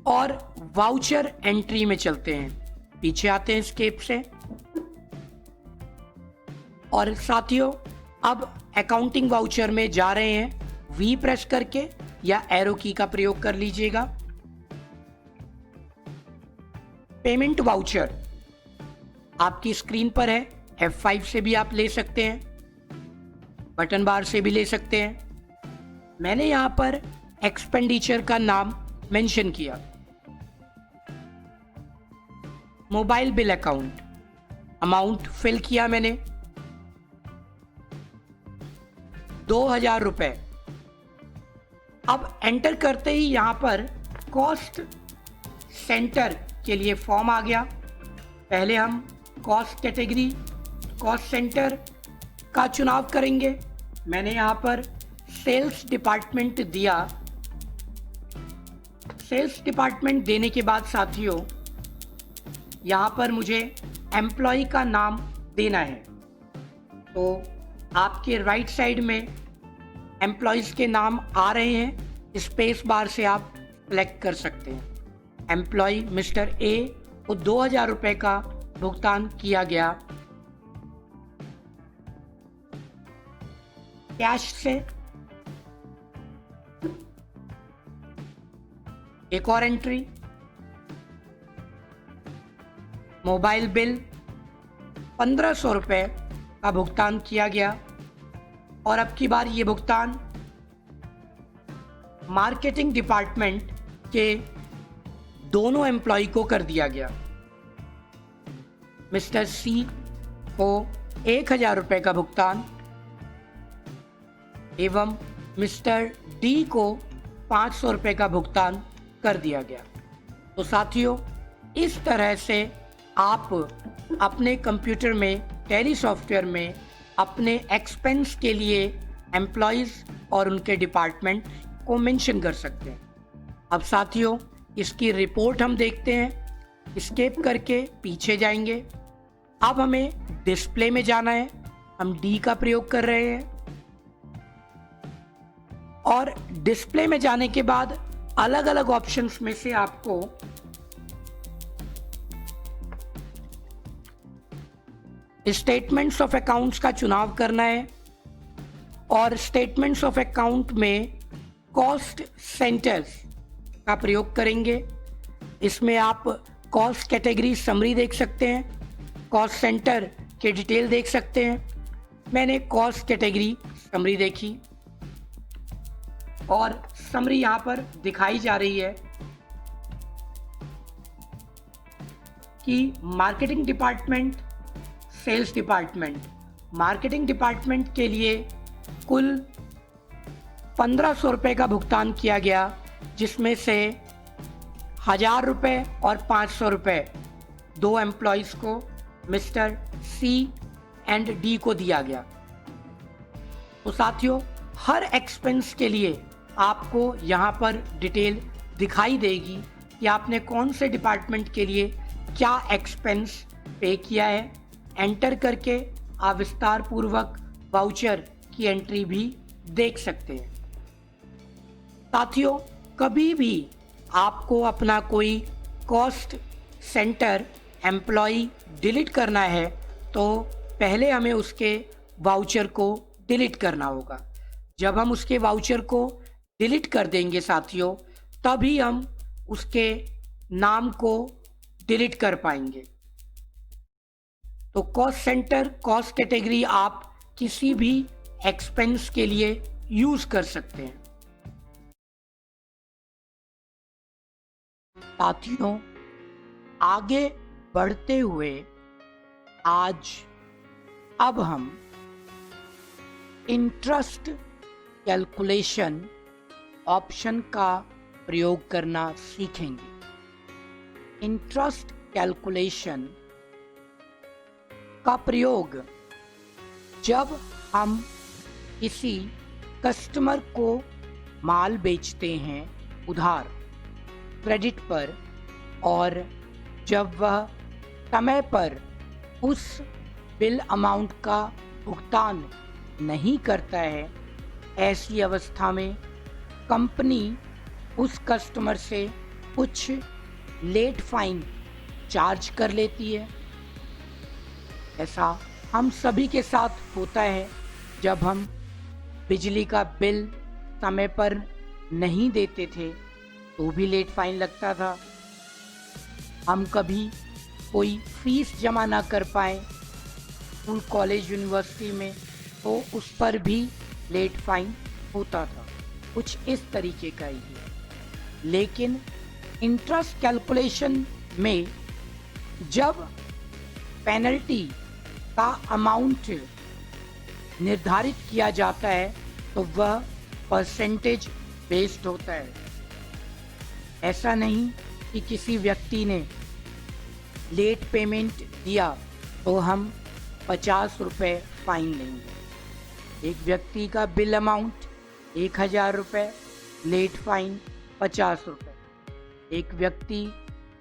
और वाउचर एंट्री में चलते हैं, पीछे आते हैं एस्केप से। और साथियों, अब अकाउंटिंग वाउचर में जा रहे हैं, वी प्रेस करके या एरो की का प्रयोग कर लीजिएगा। पेमेंट वाउचर आपकी स्क्रीन पर है, F5 से भी आप ले सकते हैं, बटन बार से भी ले सकते हैं। मैंने यहां पर एक्सपेंडिचर का नाम मेंशन किया, mobile bill account, amount fill किया मैंने 2000 रुपए। अब एंटर करते ही यहां पर कॉस्ट सेंटर के लिए फॉर्म आ गया। पहले हम कॉस्ट कैटेगरी कॉस्ट सेंटर का चुनाव करेंगे। मैंने यहां पर सेल्स डिपार्टमेंट दिया सेल्स डिपार्टमेंट देने के बाद साथियों, यहाँ पर मुझे एम्प्लॉय का नाम देना है। तो आपके राइट साइड में एम्प्लॉयज़ के नाम आ रहे हैं, स्पेस बार से आप सेलेक्ट कर सकते हैं। एम्प्लॉय मिस्टर ए को 2000 रुपये का भुगतान किया गया कैश से। एक और एंट्री, मोबाइल बिल 1500 रुपये का भुगतान किया गया और अब की बार ये भुगतान मार्केटिंग डिपार्टमेंट के दोनों एम्प्लॉय को कर दिया गया। मिस्टर सी को 1000 रुपये का भुगतान एवं मिस्टर डी को 500 रुपये का भुगतान कर दिया गया। तो साथियों, इस तरह से आप अपने कंप्यूटर में, टैली सॉफ्टवेयर में अपने एक्सपेंस के लिए एम्प्लॉयज़ और उनके डिपार्टमेंट को मेंशन कर सकते हैं। अब साथियों, इसकी रिपोर्ट हम देखते हैं। स्केप करके पीछे जाएंगे। अब हमें डिस्प्ले में जाना है। हम डी का प्रयोग कर रहे हैं और डिस्प्ले में जाने के बाद अलग अलग ऑप्शंस में से आपको स्टेटमेंट्स ऑफ अकाउंट्स का चुनाव करना है और स्टेटमेंट्स ऑफ अकाउंट में कॉस्ट सेंटर्स का प्रयोग करेंगे। इसमें आप कॉस्ट कैटेगरी समरी देख सकते हैं, कॉस्ट सेंटर के डिटेल देख सकते हैं। मैंने कॉस्ट कैटेगरी समरी देखी और समरी यहाँ पर दिखाई जा रही है कि marketing department, sales department, marketing department के लिए कुल 1500 रुपये का भुगतान किया गया, जिसमें से 1000 रुपये और 500 रुपये दो एम्प्लॉयज़ को, मिस्टर सी एंड डी को दिया गया। तो साथियों, हर एक्सपेंस के लिए आपको यहाँ पर डिटेल दिखाई देगी कि आपने कौन से डिपार्टमेंट के लिए क्या एक्सपेंस पे किया है। एंटर करके आप विस्तार पूर्वक वाउचर की एंट्री भी देख सकते हैं। साथियों, कभी भी आपको अपना कोई कॉस्ट सेंटर एम्प्लॉय डिलीट करना है तो पहले हमें उसके वाउचर को डिलीट करना होगा। जब हम उसके वाउचर को डिलीट कर देंगे साथियों, तभी हम उसके नाम को डिलीट कर पाएंगे। तो कॉस्ट सेंटर, कॉस्ट कैटेगरी आप किसी भी एक्सपेंस के लिए यूज कर सकते हैं। साथियों, आगे बढ़ते हुए अब हम इंटरेस्ट कैलकुलेशन ऑप्शन का प्रयोग करना सीखेंगे। इंटरेस्ट कैलकुलेशन का प्रयोग जब हम किसी कस्टमर को माल बेचते हैं उधार, क्रेडिट पर, और जब वह समय पर उस बिल अमाउंट का भुगतान नहीं करता है, ऐसी अवस्था में कंपनी उस कस्टमर से कुछ लेट फाइन चार्ज कर लेती है। ऐसा हम सभी के साथ होता है। जब हम बिजली का बिल समय पर नहीं देते थे तो भी लेट फाइन लगता था। हम कभी कोई फीस जमा ना कर पाए स्कूल, कॉलेज, यूनिवर्सिटी में, तो उस पर भी लेट फाइन होता था। कुछ इस तरीके का ही है। लेकिन इंटरेस्ट कैलकुलेशन में जब पेनल्टी का अमाउंट निर्धारित किया जाता है तो वह परसेंटेज बेस्ड होता है। ऐसा नहीं कि किसी व्यक्ति ने लेट पेमेंट दिया तो हम 50 रुपये फाइन लेंगे। एक व्यक्ति का बिल अमाउंट 1000 रुपये, लेट फाइन 50 रुपये। एक व्यक्ति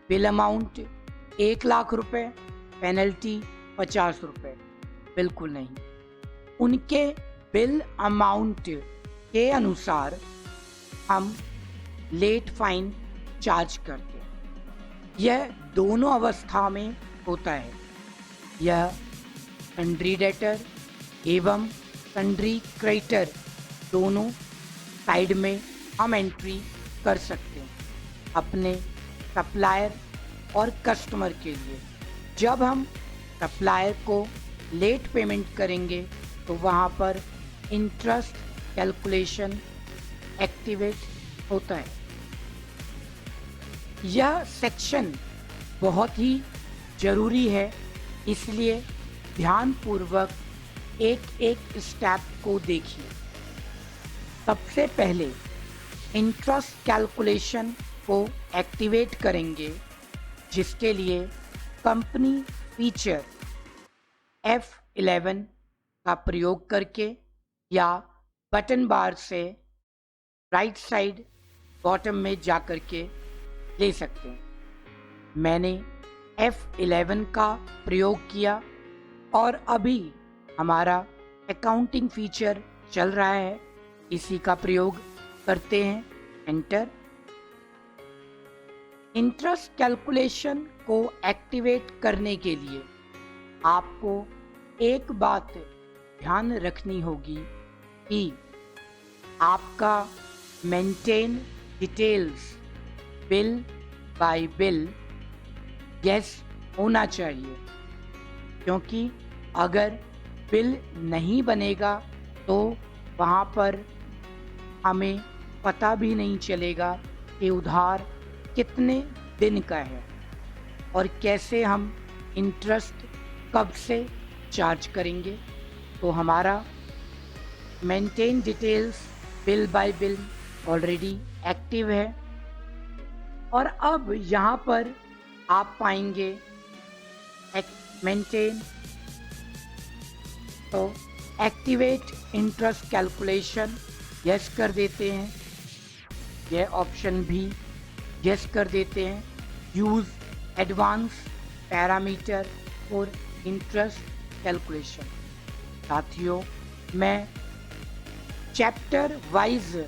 बिल अमाउंट 1 लाख रुपए, पेनल्टी 50 रुपए। बिल्कुल नहीं, उनके बिल अमाउंट के अनुसार हम लेट फाइन चार्ज करते हैं। यह दोनों अवस्था में होता है। यह सन्ड्री डेटर एवं सन्ड्री क्रेडिटर दोनों साइड में हम एंट्री कर सकते हैं अपने सप्लायर और कस्टमर के लिए। जब हम सप्लायर को लेट पेमेंट करेंगे तो वहाँ पर इंटरेस्ट कैलकुलेशन एक्टिवेट होता है। यह सेक्शन बहुत ही ज़रूरी है, इसलिए ध्यानपूर्वक एक एक स्टेप को देखिए। सबसे पहले इंटरेस्ट कैलकुलेशन को एक्टिवेट करेंगे, जिसके लिए कंपनी फीचर F11 का प्रयोग करके या बटन बार से राइट साइड बॉटम में जा कर के ले सकते हैं। मैंने F11 का प्रयोग किया और अभी हमारा अकाउंटिंग फीचर चल रहा है, इसी का प्रयोग करते हैं। एंटर। इंटरेस्ट कैलकुलेशन को एक्टिवेट करने के लिए आपको एक बात ध्यान रखनी होगी कि आपका maintain details bill bye bill yes होना चाहिए, क्योंकि अगर बिल नहीं बनेगा तो वहाँ पर हमें पता भी नहीं चलेगा कि उधार कितने दिन का है और कैसे हम इंटरेस्ट कब से चार्ज करेंगे। तो हमारा maintain details bill bye bill already active है और अब यहाँ पर आप पाएंगे मेंटेन, तो एक्टिवेट इंटरेस्ट कैलकुलेशन यस कर देते हैं। यह ऑप्शन भी यस कर देते हैं। Use advance parameter for interest calculation. साथियों, मैं चैप्टर वाइज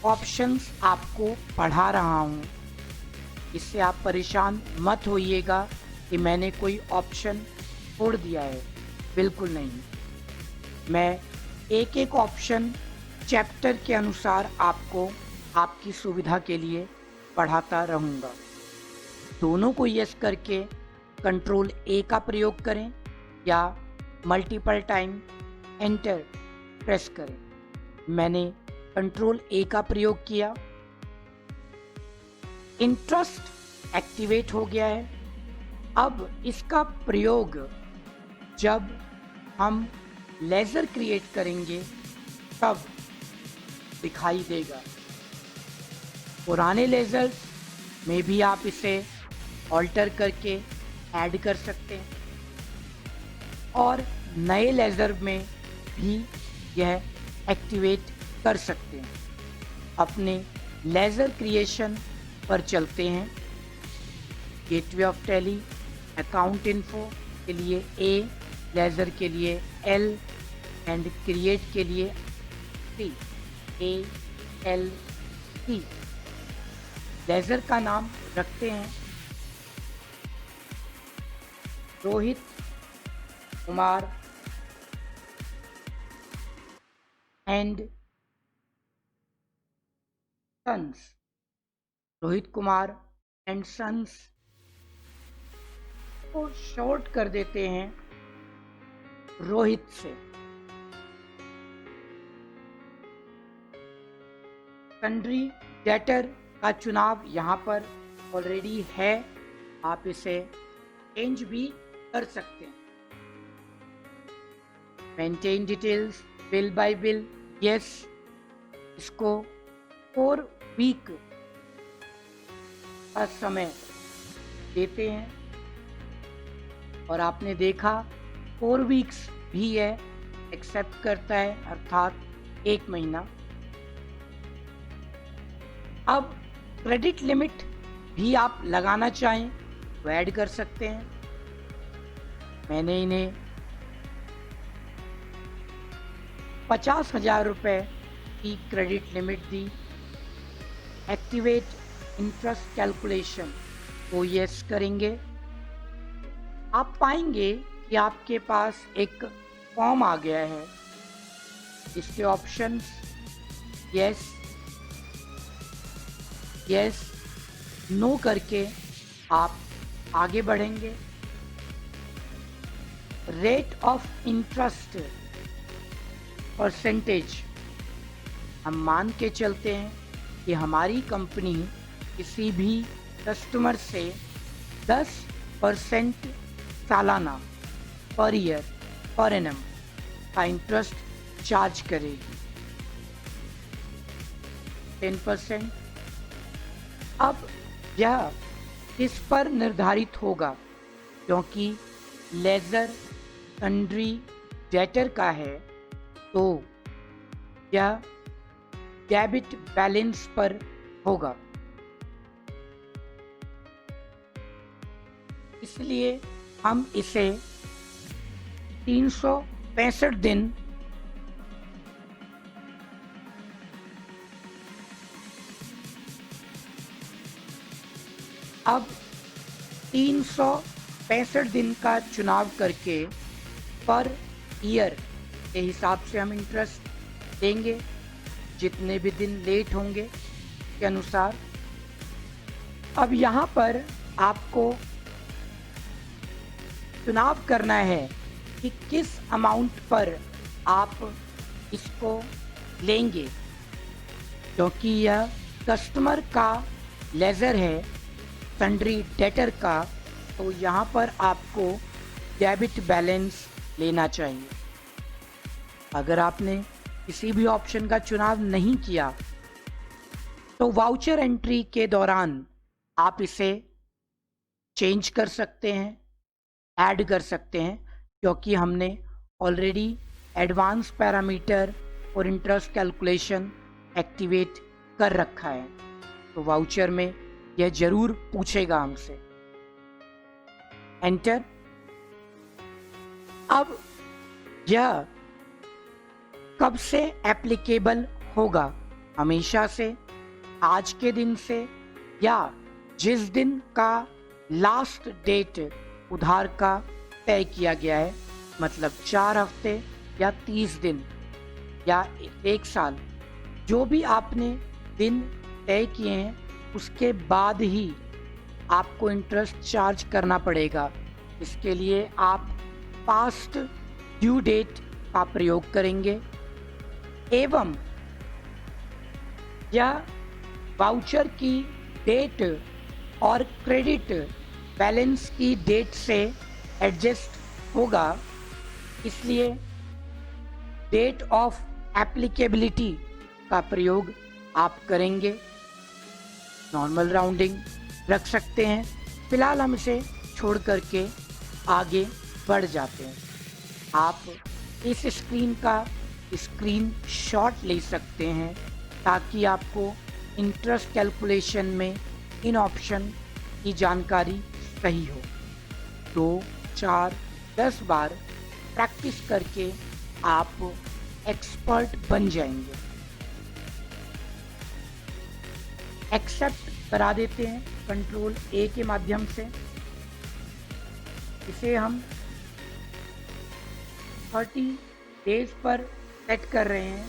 ऑप्शंस आपको पढ़ा रहा हूँ, इससे आप परेशान मत होइएगा कि मैंने कोई ऑप्शन छोड़ दिया है। बिल्कुल नहीं, मैं एक एक ऑप्शन चैप्टर के अनुसार आपको आपकी सुविधा के लिए पढ़ाता रहूँगा। दोनों को यस करके कंट्रोल ए का प्रयोग करें या मल्टीपल टाइम एंटर प्रेस करें। मैंने कंट्रोल ए का प्रयोग किया। इंटरेस्ट एक्टिवेट हो गया है। अब इसका प्रयोग जब हम लेजर क्रिएट करेंगे तब दिखाई देगा। पुराने लेजर्स में भी आप इसे ऑल्टर करके ऐड कर सकते हैं और नए लेजर में भी यह एक्टिवेट कर सकते हैं। अपने लेजर क्रिएशन पर चलते हैं। Gateway of tally, account info के लिए ए, लेजर के लिए एल एंड क्रिएट के लिए सी, ALC। लेजर का नाम रखते हैं Rohit Kumar and sons. Rohit Kumar and sons को शॉर्ट कर देते हैं रोहित से। सन्ड्री डेटर का चुनाव यहाँ पर ऑलरेडी है, आप इसे चेंज भी कर सकते हैं। Maintain details bill bye bill yes, इसको 4 वीक का समय देते हैं और आपने देखा 4 वीक्स भी है, एक्सेप्ट करता है, अर्थात 1 महीना। अब क्रेडिट लिमिट भी आप लगाना चाहें तो ऐड कर सकते हैं। मैंने इन्हें 50,000 रुपये की क्रेडिट लिमिट दी। एक्टिवेट इंटरेस्ट कैलकुलेशन को यस करेंगे। आप पाएंगे कि आपके पास एक फॉर्म आ गया है। इसके ऑप्शंस यस, यस, नो करके आप आगे बढ़ेंगे। रेट ऑफ इंटरेस्ट परसेंटेज, हम मान के चलते हैं कि हमारी कंपनी किसी भी कस्टमर से 10% सालाना पर ईयर पर एनम का इंटरेस्ट चार्ज करेगी। 10%। अब यह किस पर निर्धारित होगा? क्योंकि लेजर सन्ड्री डेटर का है तो यह डेबिट बैलेंस पर होगा। इसलिए हम इसे 365 दिन अब 365 दिन का चुनाव करके पर ईयर के हिसाब से हम इंटरेस्ट देंगे, जितने भी दिन लेट होंगे के अनुसार। अब यहाँ पर आपको चुनाव करना है कि किस अमाउंट पर आप इसको लेंगे। क्योंकि यह कस्टमर का लेजर है, सन्ड्री डेटर का, तो यहाँ पर आपको डेबिट बैलेंस लेना चाहिए। अगर आपने किसी भी ऑप्शन का चुनाव नहीं किया तो वाउचर एंट्री के दौरान आप इसे चेंज कर सकते हैं, ऐड कर सकते हैं, क्योंकि हमने ऑलरेडी एडवांस पैरामीटर और इंटरेस्ट कैलकुलेशन एक्टिवेट कर रखा है। तो वाउचर में यह जरूर पूछेगा हमसे। एंटर। अब यह कब से एप्लीकेबल होगा? हमेशा से, आज के दिन से, या जिस दिन का लास्ट डेट उधार का तय किया गया है, मतलब 4 हफ्ते या 30 दिन या 1 साल, जो भी आपने दिन तय किए हैं उसके बाद ही आपको इंटरेस्ट चार्ज करना पड़ेगा। इसके लिए आप पास्ट ड्यू डेट का प्रयोग करेंगे एवं यह वाउचर की डेट और क्रेडिट बैलेंस की डेट से एडजस्ट होगा। इसलिए डेट ऑफ एप्लीकेबिलिटी का प्रयोग आप करेंगे। नॉर्मल राउंडिंग रख सकते हैं। फिलहाल हम इसे छोड़ करके आगे बढ़ जाते हैं। आप इस स्क्रीन का स्क्रीन शॉट ले सकते हैं ताकि आपको इंटरेस्ट कैलकुलेशन में इन ऑप्शन की जानकारी सही हो। 2, 4, 10 बार प्रैक्टिस करके आप एक्सपर्ट बन जाएंगे। एक्सेप्ट करा देते हैं कंट्रोल ए के माध्यम से। इसे हम 30 डेज पर सेट कर रहे हैं।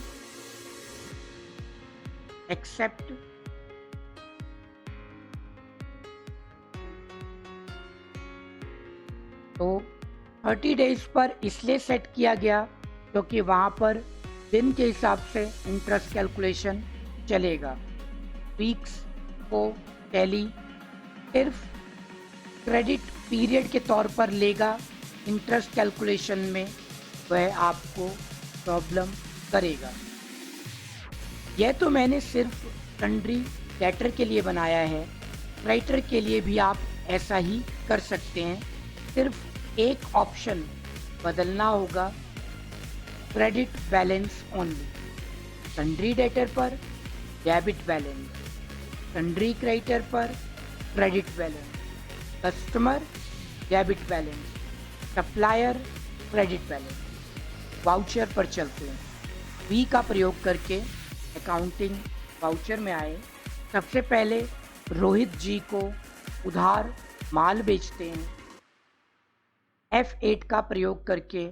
एक्सेप्ट। तो 30 डेज पर इसलिए सेट किया गया क्योंकि वहाँ पर दिन के हिसाब से इंटरेस्ट कैलकुलेशन चलेगा। वीक्स को टैली सिर्फ क्रेडिट पीरियड के तौर पर लेगा, इंटरेस्ट कैलकुलेशन में वह आपको प्रॉब्लम करेगा। यह तो मैंने सिर्फ सन्ड्री डेटर के लिए बनाया है, राइटर के लिए भी आप ऐसा ही कर सकते हैं। सिर्फ एक ऑप्शन बदलना होगा, credit balance only. Sundry debtor पर डेबिट बैलेंस, सन्ड्री क्रेडिटर पर credit balance, customer debit balance, supplier credit balance. Voucher पर चलते हैं। वी का प्रयोग करके अकाउंटिंग वाउचर में आए। सबसे पहले रोहित जी को उधार माल बेचते हैं। F8 का प्रयोग करके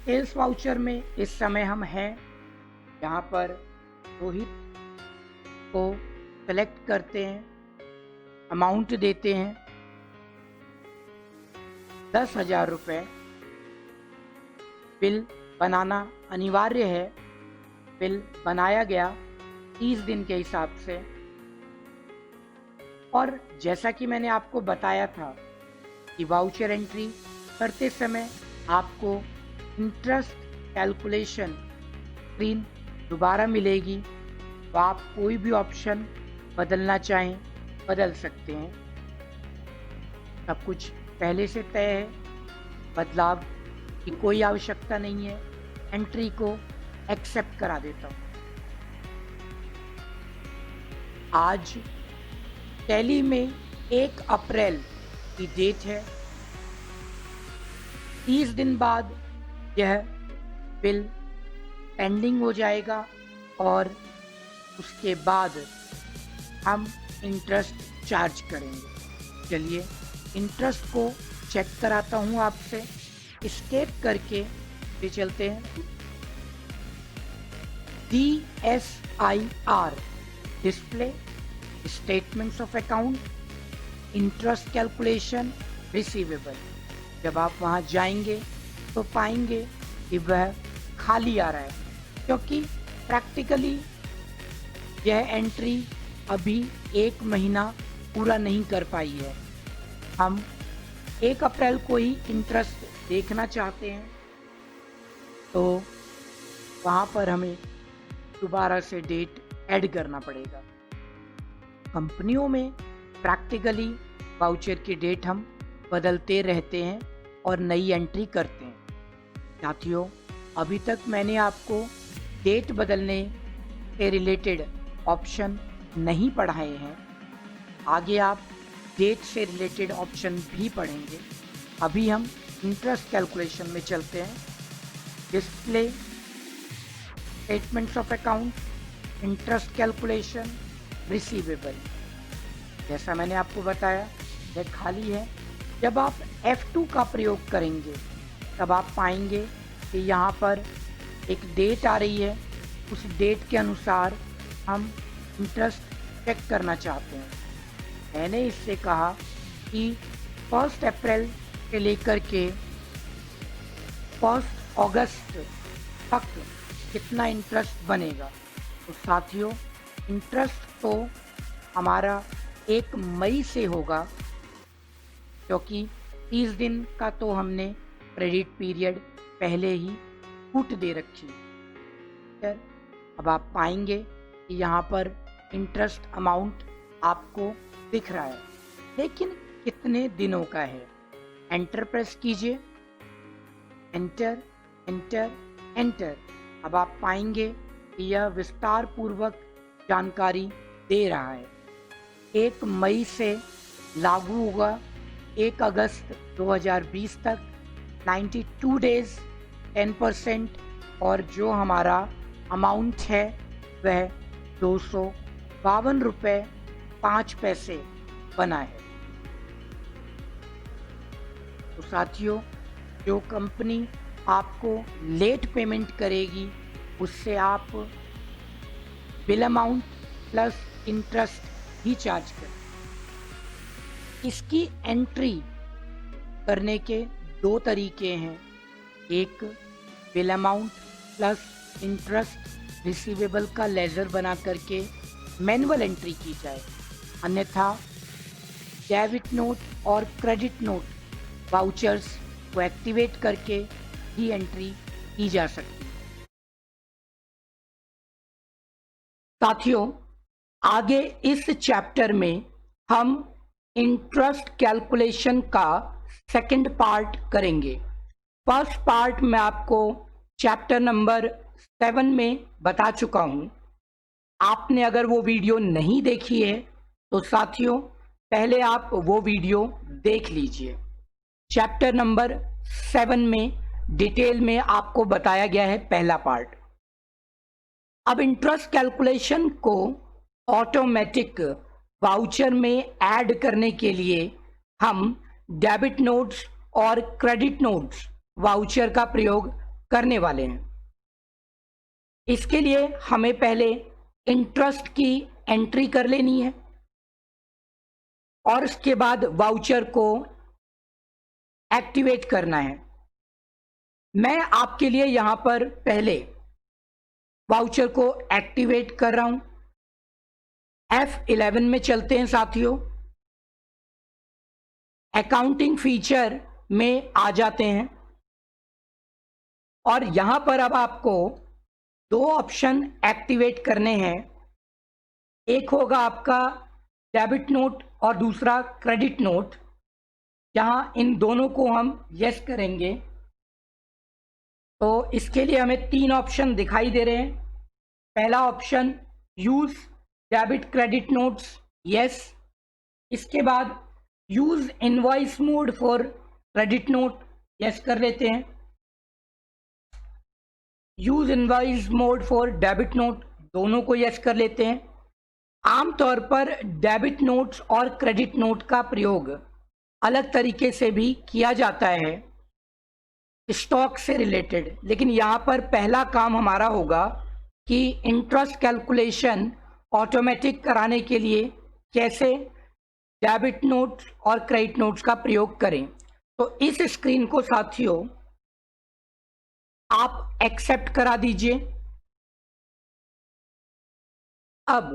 सेल्स वाउचर में इस समय हम हैं, यहाँ पर रोहित को सेलेक्ट करते हैं, अमाउंट देते हैं 10,000 रुपये। बिल बनाना अनिवार्य है। बिल बनाया गया 30 दिन के हिसाब से। और जैसा कि मैंने आपको बताया था कि वाउचर एंट्री करते समय आपको इंटरेस्ट कैलकुलेशन स्क्रीन दोबारा मिलेगी, तो आप कोई भी ऑप्शन बदलना चाहें बदल सकते हैं। सब कुछ पहले से तय है, बदलाव की कोई आवश्यकता नहीं है। एंट्री को एक्सेप्ट करा देता हूँ। आज टैली में 1 अप्रैल की डेट है। 30 दिन बाद यह बिल पेंडिंग हो जाएगा और उसके बाद हम इंटरेस्ट चार्ज करेंगे। चलिए इंटरेस्ट को चेक कराता हूँ आपसे। स्टेप करके भी चलते हैं। DSIR display statements of account, interest calculation, receivable. जब आप वहाँ जाएंगे तो पाएंगे कि वह खाली आ रहा है, क्योंकि प्रैक्टिकली यह एंट्री अभी 1 महीना पूरा नहीं कर पाई है। हम 1 अप्रैल को ही इंटरेस्ट देखना चाहते हैं, तो वहाँ पर हमें दोबारा से डेट ऐड करना पड़ेगा। कंपनियों में प्रैक्टिकली वाउचर की डेट हम बदलते रहते हैं और नई एंट्री करते हैं। साथियों, अभी तक मैंने आपको डेट बदलने से रिलेटेड ऑप्शन नहीं पढ़ाए हैं। आगे आप डेट से रिलेटेड ऑप्शन भी पढ़ेंगे। अभी हम इंटरेस्ट कैलकुलेशन में चलते हैं। Display statements of account, interest calculation, receivable. जैसा मैंने आपको बताया यह खाली है। जब आप F2 का प्रयोग करेंगे तब आप पाएंगे कि यहाँ पर एक डेट आ रही है। उस डेट के अनुसार हम इंटरेस्ट चेक करना चाहते हैं। मैंने इससे कहा कि 1 अप्रैल से लेकर के 1 अगस्त तक कितना इंटरेस्ट बनेगा। तो साथियों, इंटरेस्ट तो हमारा 1 मई से होगा, क्योंकि 30 दिन का तो हमने क्रेडिट पीरियड पहले ही छूट दे रखी है। अब आप पाएंगे कि यहाँ पर इंटरेस्ट अमाउंट आपको दिख रहा है, लेकिन कितने दिनों का है। एंटर प्रेस कीजिए, एंटर एंटर एंटर। अब आप पाएंगे कि यह विस्तार पूर्वक जानकारी दे रहा है। 1 मई से लागू होगा 1 अगस्त 2020 तक, 92 डेज 10%, और जो हमारा अमाउंट है वह 252 रुपये 5 पैसे बना है। तो साथियों, जो कंपनी आपको लेट पेमेंट करेगी उससे आप बिल अमाउंट प्लस इंटरेस्ट ही चार्ज करें। इसकी एंट्री करने के 2 तरीके हैं। एक, bill amount plus interest receivable का लेजर बना करके मैनुअल एंट्री की जाए, अन्यथा डेबिट नोट और क्रेडिट नोट वाउचर्स को एक्टिवेट करके ही एंट्री की जा सकती है। साथियों, आगे इस चैप्टर में हम इंटरेस्ट कैलकुलेशन का सेकंड पार्ट करेंगे। फर्स्ट पार्ट मैं आपको चैप्टर नंबर 7 में बता चुका हूं। आपने अगर वो वीडियो नहीं देखी है तो साथियों पहले आप वो वीडियो देख लीजिए। चैप्टर नंबर 7 में डिटेल में आपको बताया गया है पहला पार्ट। अब इंटरेस्ट कैलकुलेशन को ऑटोमेटिक वाउचर में ऐड करने के लिए हम डेबिट नोट्स और क्रेडिट नोट्स वाउचर का प्रयोग करने वाले हैं। इसके लिए हमें पहले इंटरेस्ट की एंट्री कर लेनी है और उसके बाद वाउचर को एक्टिवेट करना है। मैं आपके लिए यहां पर पहले वाउचर को एक्टिवेट कर रहा हूं। F11 में चलते हैं साथियों। अकाउंटिंग फीचर में आ जाते हैं और यहां पर अब आपको दो ऑप्शन एक्टिवेट करने हैं। एक होगा आपका डेबिट नोट और दूसरा क्रेडिट नोट। जहां इन दोनों को हम यस करेंगे तो इसके लिए हमें 3 ऑप्शन दिखाई दे रहे हैं। पहला option use debit credit notes, yes. इसके बाद use invoice mode for credit note, yes कर लेते हैं। Use invoice mode for debit note, दोनों को यस कर लेते हैं। आमतौर पर डेबिट नोट्स और क्रेडिट नोट का प्रयोग अलग तरीके से भी किया जाता है स्टॉक से रिलेटेड, लेकिन यहाँ पर पहला काम हमारा होगा कि इंटरेस्ट कैलकुलेशन ऑटोमेटिक कराने के लिए कैसे डेबिट नोट्स और क्रेडिट नोट्स का प्रयोग करें। तो इस स्क्रीन को साथियों आप एक्सेप्ट करा दीजिए। अब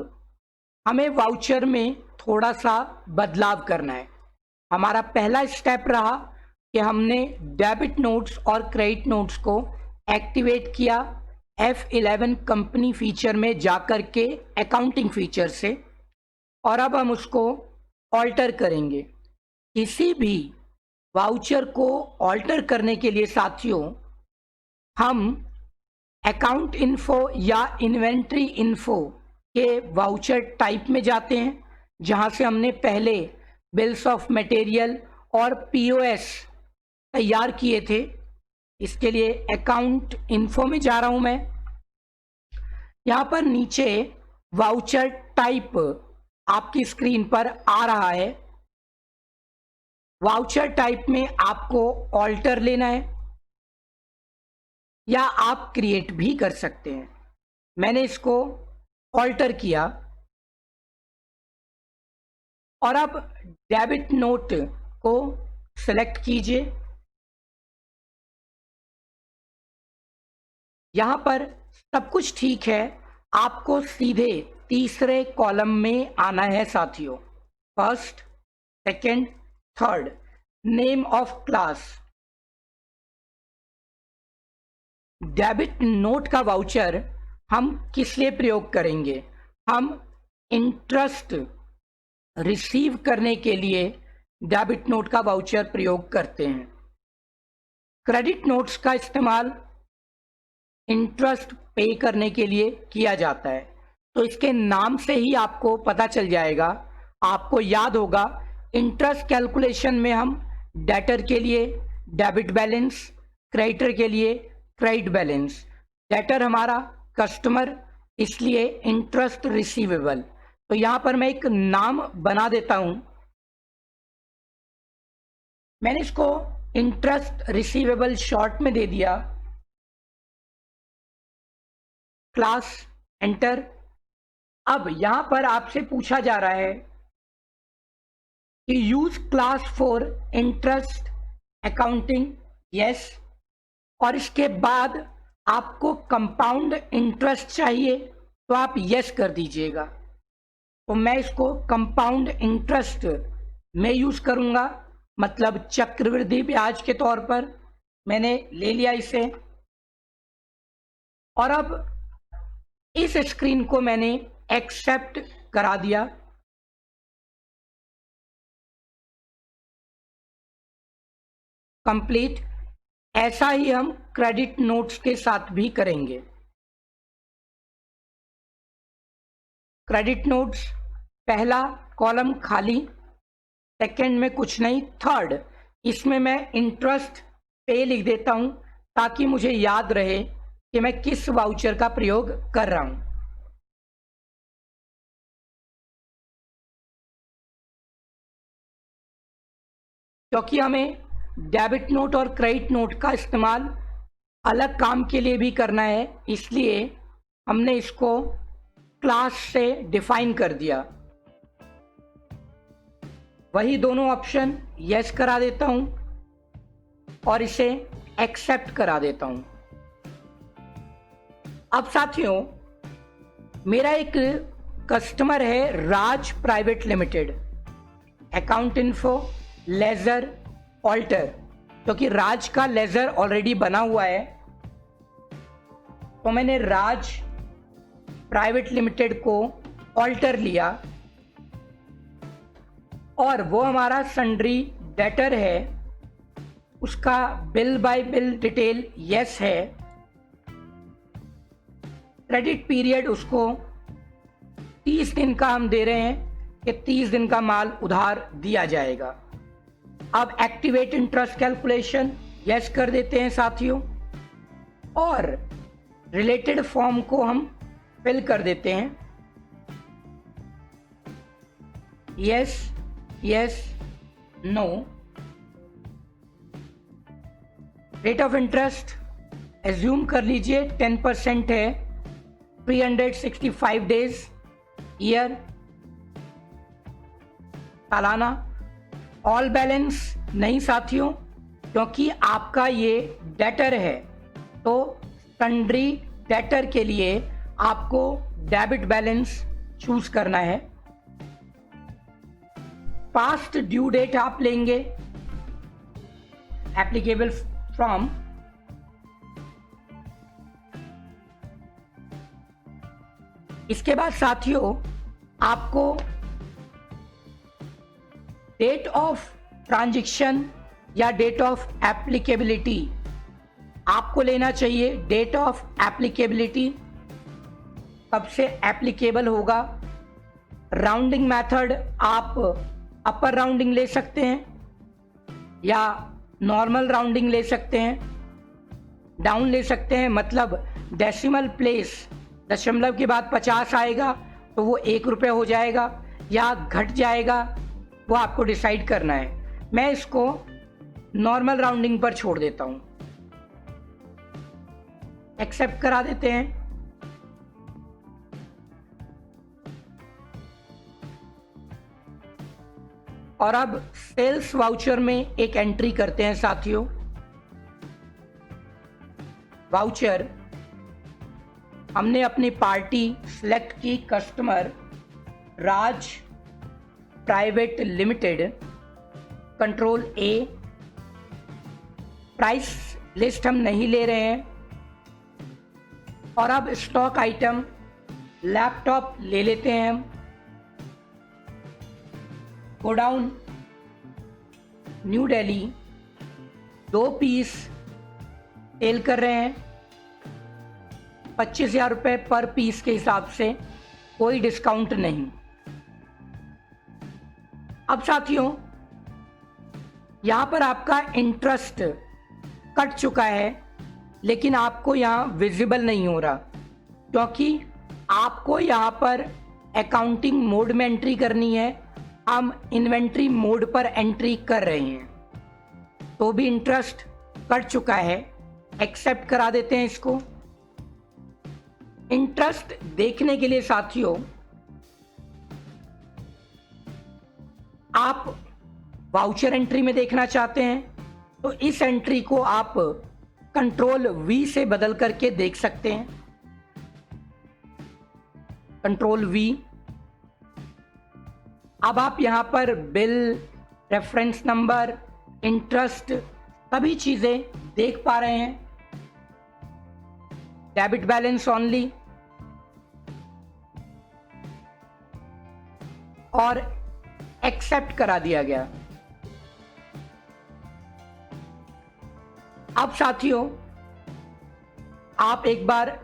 हमें वाउचर में थोड़ा सा बदलाव करना है। हमारा पहला स्टेप रहा कि हमने डेबिट नोट्स और क्रेडिट नोट्स को एक्टिवेट किया F11 कंपनी फीचर में जाकर के अकाउंटिंग फीचर से, और अब हम उसको ऑल्टर करेंगे। किसी भी वाउचर को ऑल्टर करने के लिए साथियों हम अकाउंट इन्फो या इन्वेंट्री इन्फो के वाउचर टाइप में जाते हैं, जहां से हमने पहले बिल्स ऑफ मटेरियल और POS तैयार किए थे। इसके लिए अकाउंट इन्फो में जा रहा हूं मैं। यहां पर नीचे वाउचर टाइप आपकी स्क्रीन पर आ रहा है। वाउचर टाइप में आपको ऑल्टर लेना है या आप क्रिएट भी कर सकते हैं। मैंने इसको ऑल्टर किया और अब डेबिट नोट को सेलेक्ट कीजिए। यहां पर सब कुछ ठीक है, आपको सीधे तीसरे कॉलम में आना है साथियों। First, second, third, name of class. Debit note का वाउचर हम किस लिए प्रयोग करेंगे? हम इंटरेस्ट रिसीव करने के लिए डेबिट नोट का वाउचर प्रयोग करते हैं। क्रेडिट नोट्स का इस्तेमाल इंटरेस्ट पे करने के लिए किया जाता है। तो इसके नाम से ही आपको पता चल जाएगा, आपको याद होगा इंटरेस्ट कैलकुलेशन में हम डेटर के लिए डेबिट बैलेंस, क्रेडिटर के लिए क्रेडिट बैलेंस। डेटर हमारा कस्टमर, इसलिए इंटरेस्ट रिसीवेबल। तो यहां पर मैं एक नाम बना देता हूं। मैंने इसको इंटरेस्ट रिसीवेबल शॉर्ट में दे दिया। Class, enter. अब यहां पर आपसे पूछा जा रहा है कि use class for interest accounting, yes. और इसके बाद आपको कंपाउंड इंटरेस्ट चाहिए तो आप यस कर दीजिएगा। तो मैं इसको कंपाउंड इंटरेस्ट में यूज करूंगा, मतलब चक्रवृद्धि ब्याज के तौर पर मैंने ले लिया इसे। और अब इस स्क्रीन को मैंने एक्सेप्ट करा दिया। कंप्लीट। ऐसा ही हम क्रेडिट नोट्स के साथ भी करेंगे। क्रेडिट नोट्स, पहला कॉलम खाली, सेकंड में कुछ नहीं, थर्ड इसमें मैं इंटरेस्ट पे लिख देता हूं ताकि मुझे याद रहे कि मैं किस वाउचर का प्रयोग कर रहा हूं। क्योंकि हमें डेबिट नोट और क्रेडिट नोट का इस्तेमाल अलग काम के लिए भी करना है, इसलिए हमने इसको क्लास से डिफाइन कर दिया। वही दोनों ऑप्शन यस करा देता हूं और इसे एक्सेप्ट करा देता हूं। अब साथियों, मेरा एक कस्टमर है Raj private limited, account info ledger alter, क्योंकि राज का लेजर ऑलरेडी बना हुआ है, तो मैंने राज प्राइवेट लिमिटेड को ऑल्टर लिया और वो हमारा सन्ड्री डेटर है, उसका bill bye bill detail yes है, क्रेडिट पीरियड उसको 30 दिन का हम दे रहे हैं कि 30 दिन का माल उधार दिया जाएगा। अब एक्टिवेट इंटरेस्ट कैलकुलेशन यस कर देते हैं साथियों और रिलेटेड फॉर्म को हम फिल कर देते हैं, yes yes no. Rate of interest assume कर लीजिए 10% है, 365 डेज ईयर सालाना। ऑल बैलेंस नहीं साथियों, क्योंकि आपका ये डेटर है, तो सन्ड्री डेटर के लिए आपको डेबिट बैलेंस चूज करना है। पास्ट ड्यू डेट आप लेंगे, एप्लीकेबल फ्रॉम इसके बाद साथियों आपको डेट ऑफ ट्रांजैक्शन या डेट ऑफ एप्लीकेबिलिटी आपको लेना चाहिए। डेट ऑफ एप्लीकेबिलिटी कब से एप्लीकेबल होगा। राउंडिंग मेथड आप अपर राउंडिंग ले सकते हैं या नॉर्मल राउंडिंग ले सकते हैं, डाउन ले सकते हैं, मतलब डेसिमल प्लेस दशमलव के बाद 50 आएगा तो वो 1 रुपये हो जाएगा या घट जाएगा, वो आपको डिसाइड करना है। मैं इसको नॉर्मल राउंडिंग पर छोड़ देता हूं, एक्सेप्ट करा देते हैं। और अब सेल्स वाउचर में एक एंट्री करते हैं साथियों। वाउचर हमने अपनी पार्टी सिलेक्ट की, कस्टमर राज प्राइवेट लिमिटेड, कंट्रोल ए। प्राइस लिस्ट हम नहीं ले रहे हैं। और अब स्टॉक आइटम लैपटॉप ले लेते हैं हम। Godown new Delhi 2 piece sale कर रहे हैं 25,000 रुपये पर पीस के हिसाब से, कोई डिस्काउंट नहीं। अब साथियों यहां पर आपका इंटरेस्ट कट चुका है, लेकिन आपको यहां विजिबल नहीं हो रहा, क्योंकि आपको यहां पर अकाउंटिंग मोड में एंट्री करनी है। हम इन्वेंट्री मोड पर एंट्री कर रहे हैं, तो भी इंटरेस्ट कट चुका है, एक्सेप्ट करा देते हैं इसको। इंटरेस्ट देखने के लिए साथियों आप वाउचर एंट्री में देखना चाहते हैं तो इस एंट्री को आप कंट्रोल वी से बदल करके देख सकते हैं। Control we. अब आप यहां पर बिल, रेफरेंस नंबर, इंटरेस्ट सभी चीजें देख पा रहे हैं। डेबिट बैलेंस ओनली और एक्सेप्ट करा दिया गया। अब साथियों आप एक बार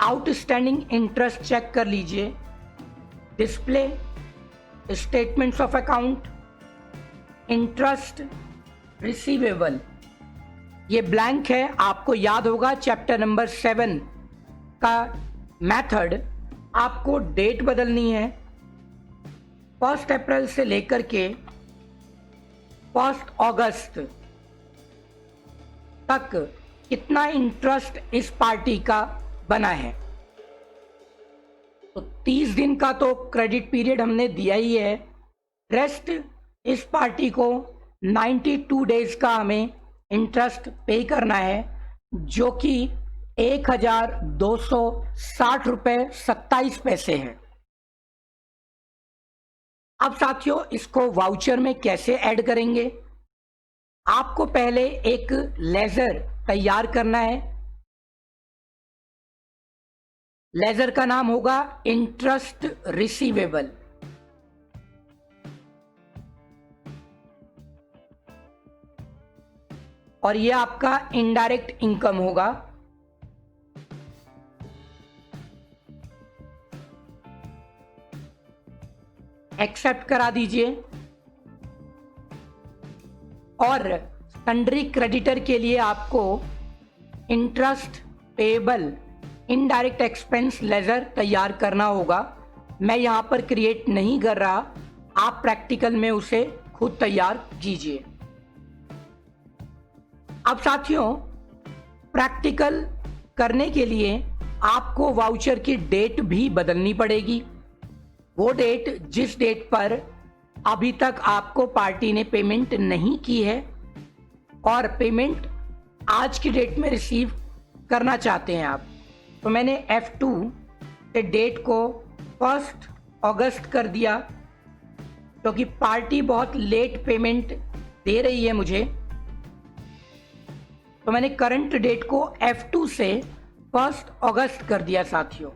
आउटस्टैंडिंग इंटरेस्ट चेक कर लीजिए। Display statements of account, interest receivable, ये ब्लैंक है। आपको याद होगा चैप्टर नंबर 7 का मेथड। आपको डेट बदलनी है 1 अप्रैल से लेकर के 1 अगस्त तक कितना इंटरेस्ट इस पार्टी का बना है। तो 30 दिन का तो क्रेडिट पीरियड हमने दिया ही है, रेस्ट इस पार्टी को 92 डेज का हमें इंटरेस्ट पे करना है, जो कि 1,260 रुपये 27 पैसे है। अब साथियों, इसको वाउचर में कैसे ऐड करेंगे? आपको पहले एक लेजर तैयार करना है। लेजर का नाम होगा इंटरेस्ट रिसीवेबल। और ये आपका इनडायरेक्ट इनकम होगा। एक्सेप्ट करा दीजिए। और सन्ड्री क्रेडिटर के लिए आपको interest payable indirect expense ledger तैयार करना होगा। मैं यहां पर क्रिएट नहीं कर रहा, आप प्रैक्टिकल में उसे खुद तैयार कीजिए। अब साथियों, प्रैक्टिकल करने के लिए आपको वाउचर की डेट भी बदलनी पड़ेगी। वो डेट जिस डेट पर अभी तक आपको पार्टी ने पेमेंट नहीं की है और पेमेंट आज की डेट में रिसीव करना चाहते हैं आप, तो मैंने F2 से डेट को 1 अगस्त कर दिया, क्योंकि पार्टी बहुत लेट पेमेंट दे रही है मुझे। तो मैंने करंट डेट को F2 से 1 अगस्त कर दिया साथियों।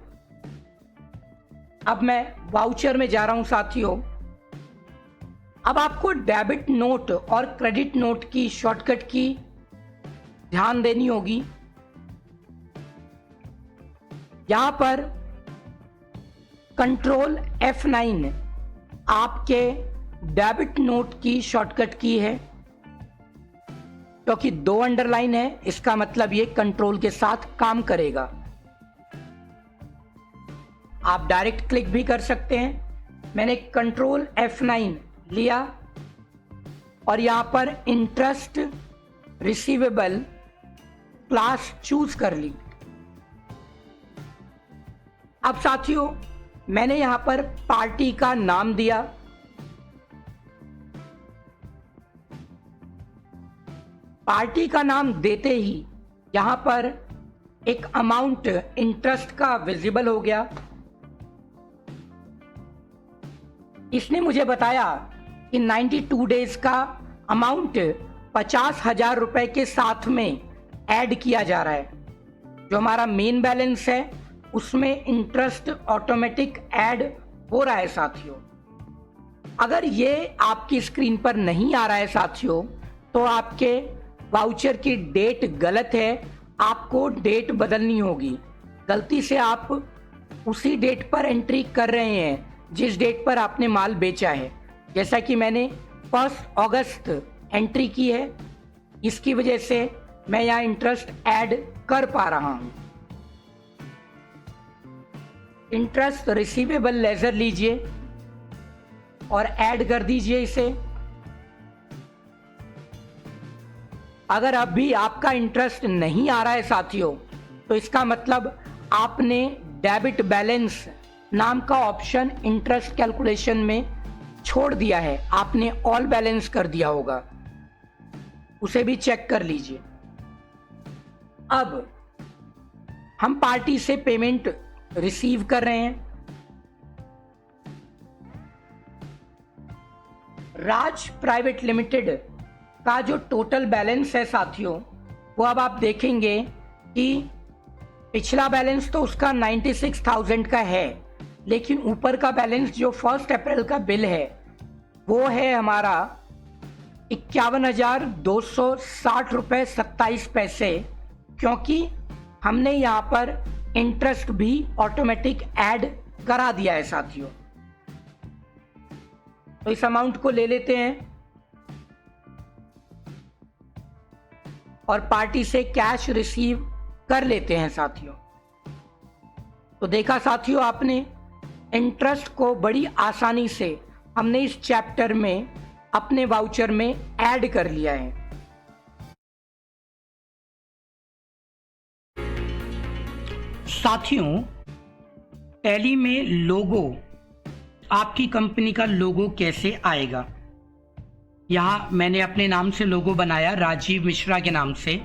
अब मैं वाउचर में जा रहा हूं साथियों। अब आपको डेबिट नोट और क्रेडिट नोट की शॉर्टकट की ध्यान देनी होगी। यहां पर कंट्रोल F9 आपके डेबिट नोट की शॉर्टकट की है, क्योंकि 2 अंडरलाइन है, इसका मतलब ये कंट्रोल के साथ काम करेगा। आप डायरेक्ट क्लिक भी कर सकते हैं। मैंने कंट्रोल F9 लिया और यहां पर इंटरेस्ट रिसीवेबल क्लास चूज कर ली। अब साथियों, मैंने यहां पर पार्टी का नाम दिया। पार्टी का नाम देते ही यहां पर एक अमाउंट इंटरेस्ट का विजिबल हो गया। इसने मुझे बताया कि 92 डेज का अमाउंट 50,000 रुपए के साथ में ऐड किया जा रहा है। जो हमारा मेन बैलेंस है उसमें इंटरेस्ट ऑटोमेटिक ऐड हो रहा है साथियों। अगर ये आपकी स्क्रीन पर नहीं आ रहा है साथियों, तो आपके वाउचर की डेट गलत है, आपको डेट बदलनी होगी। गलती से आप उसी डेट पर एंट्री कर रहे हैं जिस डेट पर आपने माल बेचा है। जैसा कि मैंने 1 अगस्त एंट्री की है, इसकी वजह से मैं यहाँ इंटरेस्ट ऐड कर पा रहा हूँ। इंटरेस्ट रिसीवेबल लेजर लीजिए और ऐड कर दीजिए इसे। अगर अब भी आपका इंटरेस्ट नहीं आ रहा है साथियों, तो इसका मतलब आपने डेबिट बैलेंस नाम का ऑप्शन इंटरेस्ट कैलकुलेशन में छोड़ दिया है, आपने ऑल बैलेंस कर दिया होगा, उसे भी चेक कर लीजिए। अब हम पार्टी से पेमेंट रिसीव कर रहे हैं। राज प्राइवेट लिमिटेड का जो टोटल बैलेंस है साथियों, वो अब आप देखेंगे कि पिछला बैलेंस तो उसका 96,000 का है, लेकिन ऊपर का बैलेंस जो 1 अप्रैल का बिल है वो है हमारा 51,260 रुपये 27 पैसे, क्योंकि हमने यहाँ पर इंटरेस्ट भी ऑटोमेटिक ऐड करा दिया है साथियों। तो इस अमाउंट को ले लेते हैं और पार्टी से कैश रिसीव कर लेते हैं साथियों। तो देखा साथियों आपने, इंटरेस्ट को बड़ी आसानी से हमने इस चैप्टर में अपने वाउचर में ऐड कर लिया है। साथियों, टैली में लोगो, आपकी कंपनी का लोगो कैसे आएगा। यहाँ मैंने अपने नाम से लोगो बनाया, राजीव मिश्रा के नाम से।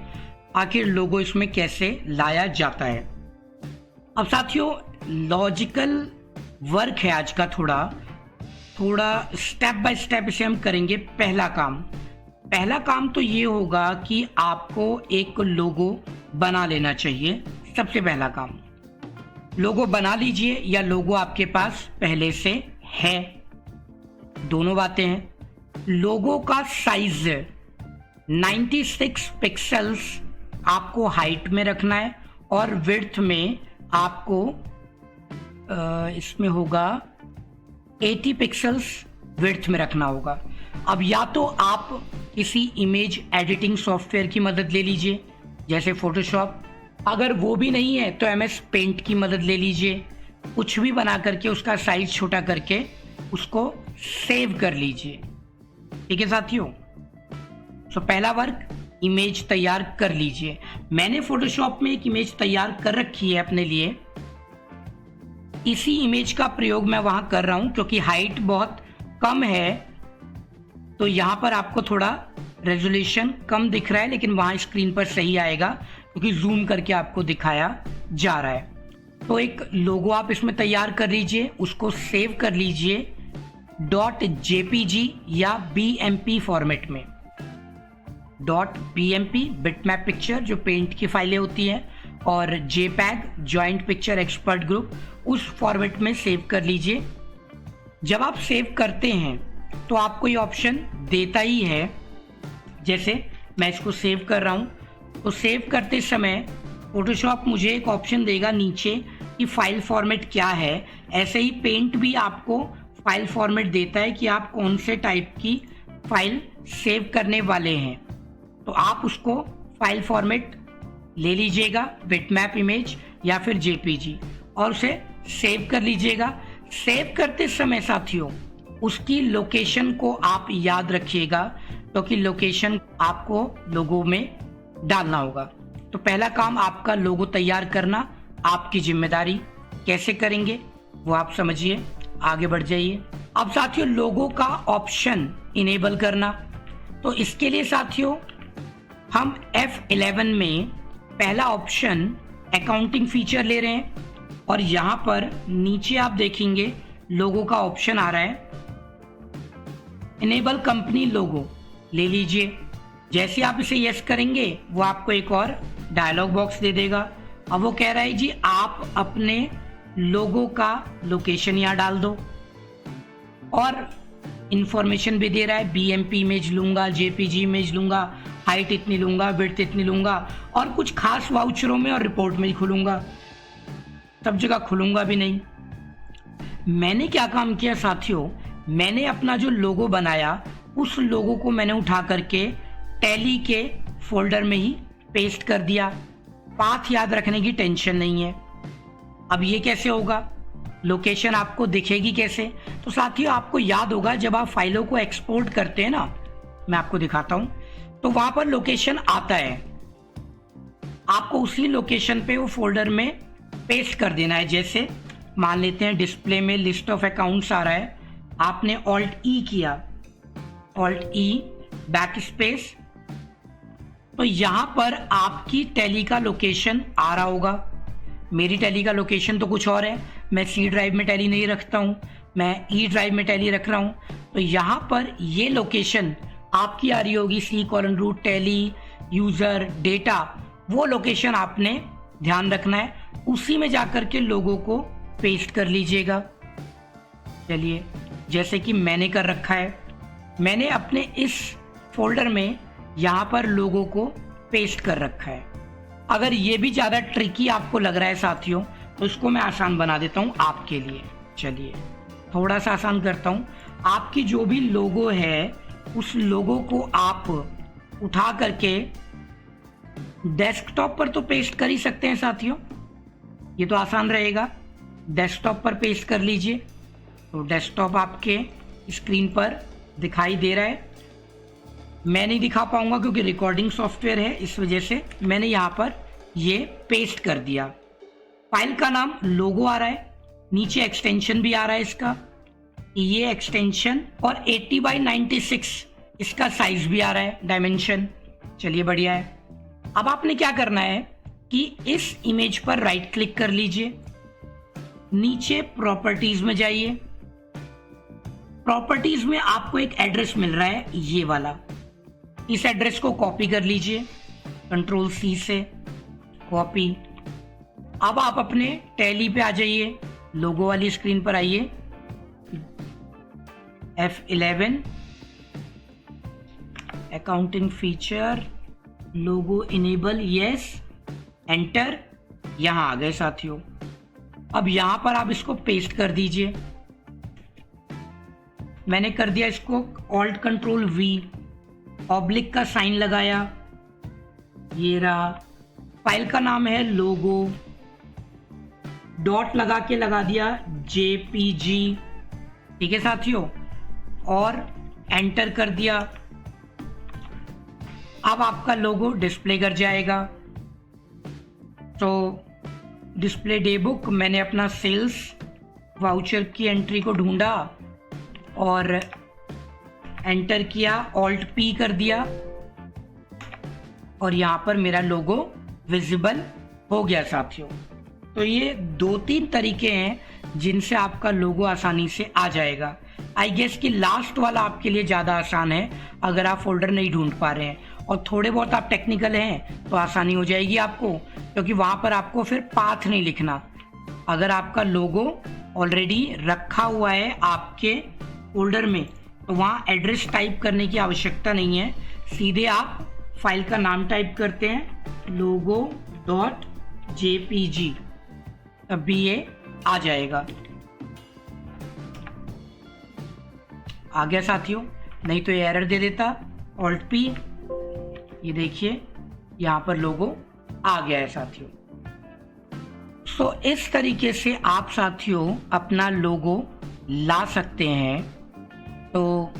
आखिर लोगो इसमें कैसे लाया जाता है। अब साथियों, लॉजिकल वर्क है आज का, थोड़ा स्टेप बाय स्टेप इसे हम करेंगे। पहला काम तो ये होगा कि आपको एक लोगो बना लेना चाहिए। सबसे पहला काम, लोगो बना लीजिए या लोगो आपके पास पहले से है, दोनों बातें हैं। लोगो का साइज 96 पिक्सल्स आपको हाइट में रखना है और विड्थ में आपको इसमें होगा 80 पिक्सल्स विड्थ में रखना होगा। अब या तो आप किसी इमेज एडिटिंग सॉफ्टवेयर की मदद ले लीजिए जैसे फोटोशॉप, अगर वो भी नहीं है तो MS पेंट की मदद ले लीजिए। कुछ भी बना करके उसका साइज छोटा करके उसको सेव कर लीजिए। ठीक है साथियों। सो पहला वर्क, इमेज तैयार कर लीजिए। मैंने फोटोशॉप में एक इमेज तैयार कर रखी है अपने लिए। इसी इमेज का प्रयोग मैं वहां कर रहा हूं क्योंकि हाइट बहुत कम है, तो यहां पर आपको थोड़ा रेजोल्यूशन कम दिख रहा है, लेकिन वहां स्क्रीन पर सही आएगा क्योंकि जूम करके आपको दिखाया जा रहा है। तो एक लोगो आप इसमें तैयार कर लीजिए, उसको सेव कर लीजिए .jpg या BMP फॉर्मेट में। .bmp बिटमैप पिक्चर जो पेंट की फाइलें होती हैं, और JPEG joint picture expert group, उस फॉर्मेट में सेव कर लीजिए। जब आप सेव करते हैं तो आपको ये ऑप्शन देता ही है। जैसे मैं इसको सेव कर रहा हूँ, तो सेव करते समय फोटोशॉप मुझे एक ऑप्शन देगा नीचे कि फाइल फॉर्मेट क्या है। ऐसे ही पेंट भी आपको फाइल फॉर्मेट देता है कि आप कौन से टाइप की फाइल सेव करने वाले हैं। तो आप उसको फाइल फॉर्मेट ले लीजिएगा, बिटमैप इमेज या फिर JPG, और उसे सेव कर लीजिएगा। सेव करते समय साथियों उसकी लोकेशन को आप याद रखिएगा क्योंकि लोकेशन आपको लोगो में डालना होगा। तो पहला काम आपका लोगो तैयार करना आपकी जिम्मेदारी। कैसे करेंगे वो आप समझिए, आगे बढ़ जाइए। अब साथियों, लोगो का ऑप्शन इनेबल करना, तो इसके लिए साथियों हम F11 में पहला ऑप्शन अकाउंटिंग फीचर ले रहे हैं और यहां पर नीचे आप देखेंगे लोगो का ऑप्शन आ रहा है, इनेबल कंपनी लोगो ले लीजिए। जैसे आप इसे यस करेंगे वो आपको एक और डायलॉग बॉक्स दे देगा। अब वो कह रहा है जी आप अपने लोगो का लोकेशन यहाँ डाल दो, और इंफॉर्मेशन भी दे रहा है, BMP इमेज लूंगा, JPG इमेज लूंगा, हाइट इतनी लूंगा, विड्थ इतनी लूंगा, और कुछ खास वाउचरों में और रिपोर्ट में ही खुलूंगा, सब जगह खुलूंगा भी नहीं। मैंने क्या काम किया साथियों, मैंने अपना जो लोगो बनाया उस लोगो को मैंने उठा करके टैली के फोल्डर में ही पेस्ट कर दिया। पाथ याद रखने की टेंशन नहीं है। अब ये कैसे होगा, लोकेशन आपको दिखेगी कैसे। तो साथियों आपको याद होगा जब आप फाइलों को एक्सपोर्ट करते हैं ना, मैं आपको दिखाता हूं, तो वहां पर लोकेशन आता है, आपको उसी लोकेशन पे वो फोल्डर में पेस्ट कर देना है। जैसे मान लेते हैं डिस्प्ले में लिस्ट ऑफ अकाउंट्स आ रहा है, आपने Alt-E किया, Alt-E बैक स्पेस, तो यहां पर आपकी टैली का लोकेशन आ रहा होगा। मेरी टैली का लोकेशन तो कुछ और है, मैं C ड्राइव में टैली नहीं रखता हूं, मैं E ड्राइव में टैली रख रहा हूं। तो यहां पर ये लोकेशन आपकी आ रही होगी C:रूट टैली यूजर डेटा, वो लोकेशन आपने ध्यान रखना है, उसी में जाकर के लोगों को पेस्ट कर लीजिएगा। चलिए, जैसे कि मैंने कर रखा है, मैंने अपने इस फोल्डर में यहाँ पर लोगों को पेस्ट कर रखा है। अगर ये भी ज़्यादा ट्रिकी आपको लग रहा है साथियों, तो इसको मैं आसान बना देता हूँ आपके लिए। चलिए थोड़ा सा आसान करता हूँ। आपकी जो भी लोगो है उस लोगो को आप उठा करके डेस्कटॉप पर तो पेस्ट कर ही सकते हैं साथियों, ये तो आसान रहेगा। डेस्कटॉप पर पेस्ट कर लीजिए। तो डेस्कटॉप आपके स्क्रीन पर दिखाई दे रहा है। मैं नहीं दिखा पाऊंगा क्योंकि रिकॉर्डिंग सॉफ्टवेयर है, इस वजह से मैंने यहाँ पर ये पेस्ट कर दिया। फाइल का नाम लोगो आ रहा है, नीचे एक्सटेंशन भी आ रहा है इसका, ये एक्सटेंशन, और 80x96 इसका साइज भी आ रहा है, डायमेंशन। चलिए बढ़िया है। अब आपने क्या करना है कि इस इमेज पर राइट क्लिक कर लीजिए, नीचे प्रॉपर्टीज में जाइए। प्रॉपर्टीज में आपको एक एड्रेस मिल रहा है, ये वाला। इस एड्रेस को कॉपी कर लीजिए, कंट्रोल C से कॉपी। अब आप अपने टैली पे आ जाइए, लोगो वाली स्क्रीन पर आइए, F11 अकाउंटिंग फीचर, लोगो इनेबल, यस, एंटर। यहां आ गए साथियों। अब यहां पर आप इसको पेस्ट कर दीजिए। मैंने कर दिया इसको, ऑल्ट कंट्रोल V, ऑब्लिक का साइन लगाया, ये रहा। फाइल का नाम है लोगो, डॉट लगा के लगा दिया JPG, ठीक है साथियों, और एंटर कर दिया। अब आपका लोगो डिस्प्ले कर जाएगा। तो डिस्प्ले डे बुक, मैंने अपना सेल्स वाउचर की एंट्री को ढूंढा और एंटर किया, ऑल्ट P कर दिया, और यहां पर मेरा लोगो विजिबल हो गया साथियों। तो ये 2-3 तरीके हैं जिनसे आपका लोगो आसानी से आ जाएगा। आई गेस कि लास्ट वाला आपके लिए ज़्यादा आसान है अगर आप फोल्डर नहीं ढूंढ पा रहे हैं, और थोड़े बहुत आप टेक्निकल हैं तो आसानी हो जाएगी आपको, क्योंकि वहाँ पर आपको फिर पाथ नहीं लिखना। अगर आपका लोगो ऑलरेडी रखा हुआ है आपके फोल्डर में तो वहाँ एड्रेस टाइप करने की आवश्यकता नहीं है, सीधे आप फाइल का नाम टाइप करते हैं logo.jpg, तभी ये आ जाएगा। आ गया साथियों, नहीं तो ये एरर दे देता। ऑल्ट P, ये देखिए यहाँ पर लोगो आ गया है साथियों। सो इस तरीके से आप साथियों अपना लोगो ला सकते हैं। तो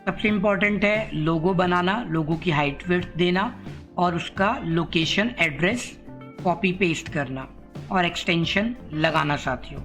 सबसे इम्पोर्टेंट है लोगो बनाना, लोगो की हाइट विड्थ देना, और उसका लोकेशन एड्रेस कॉपी पेस्ट करना, और एक्सटेंशन लगाना साथियों।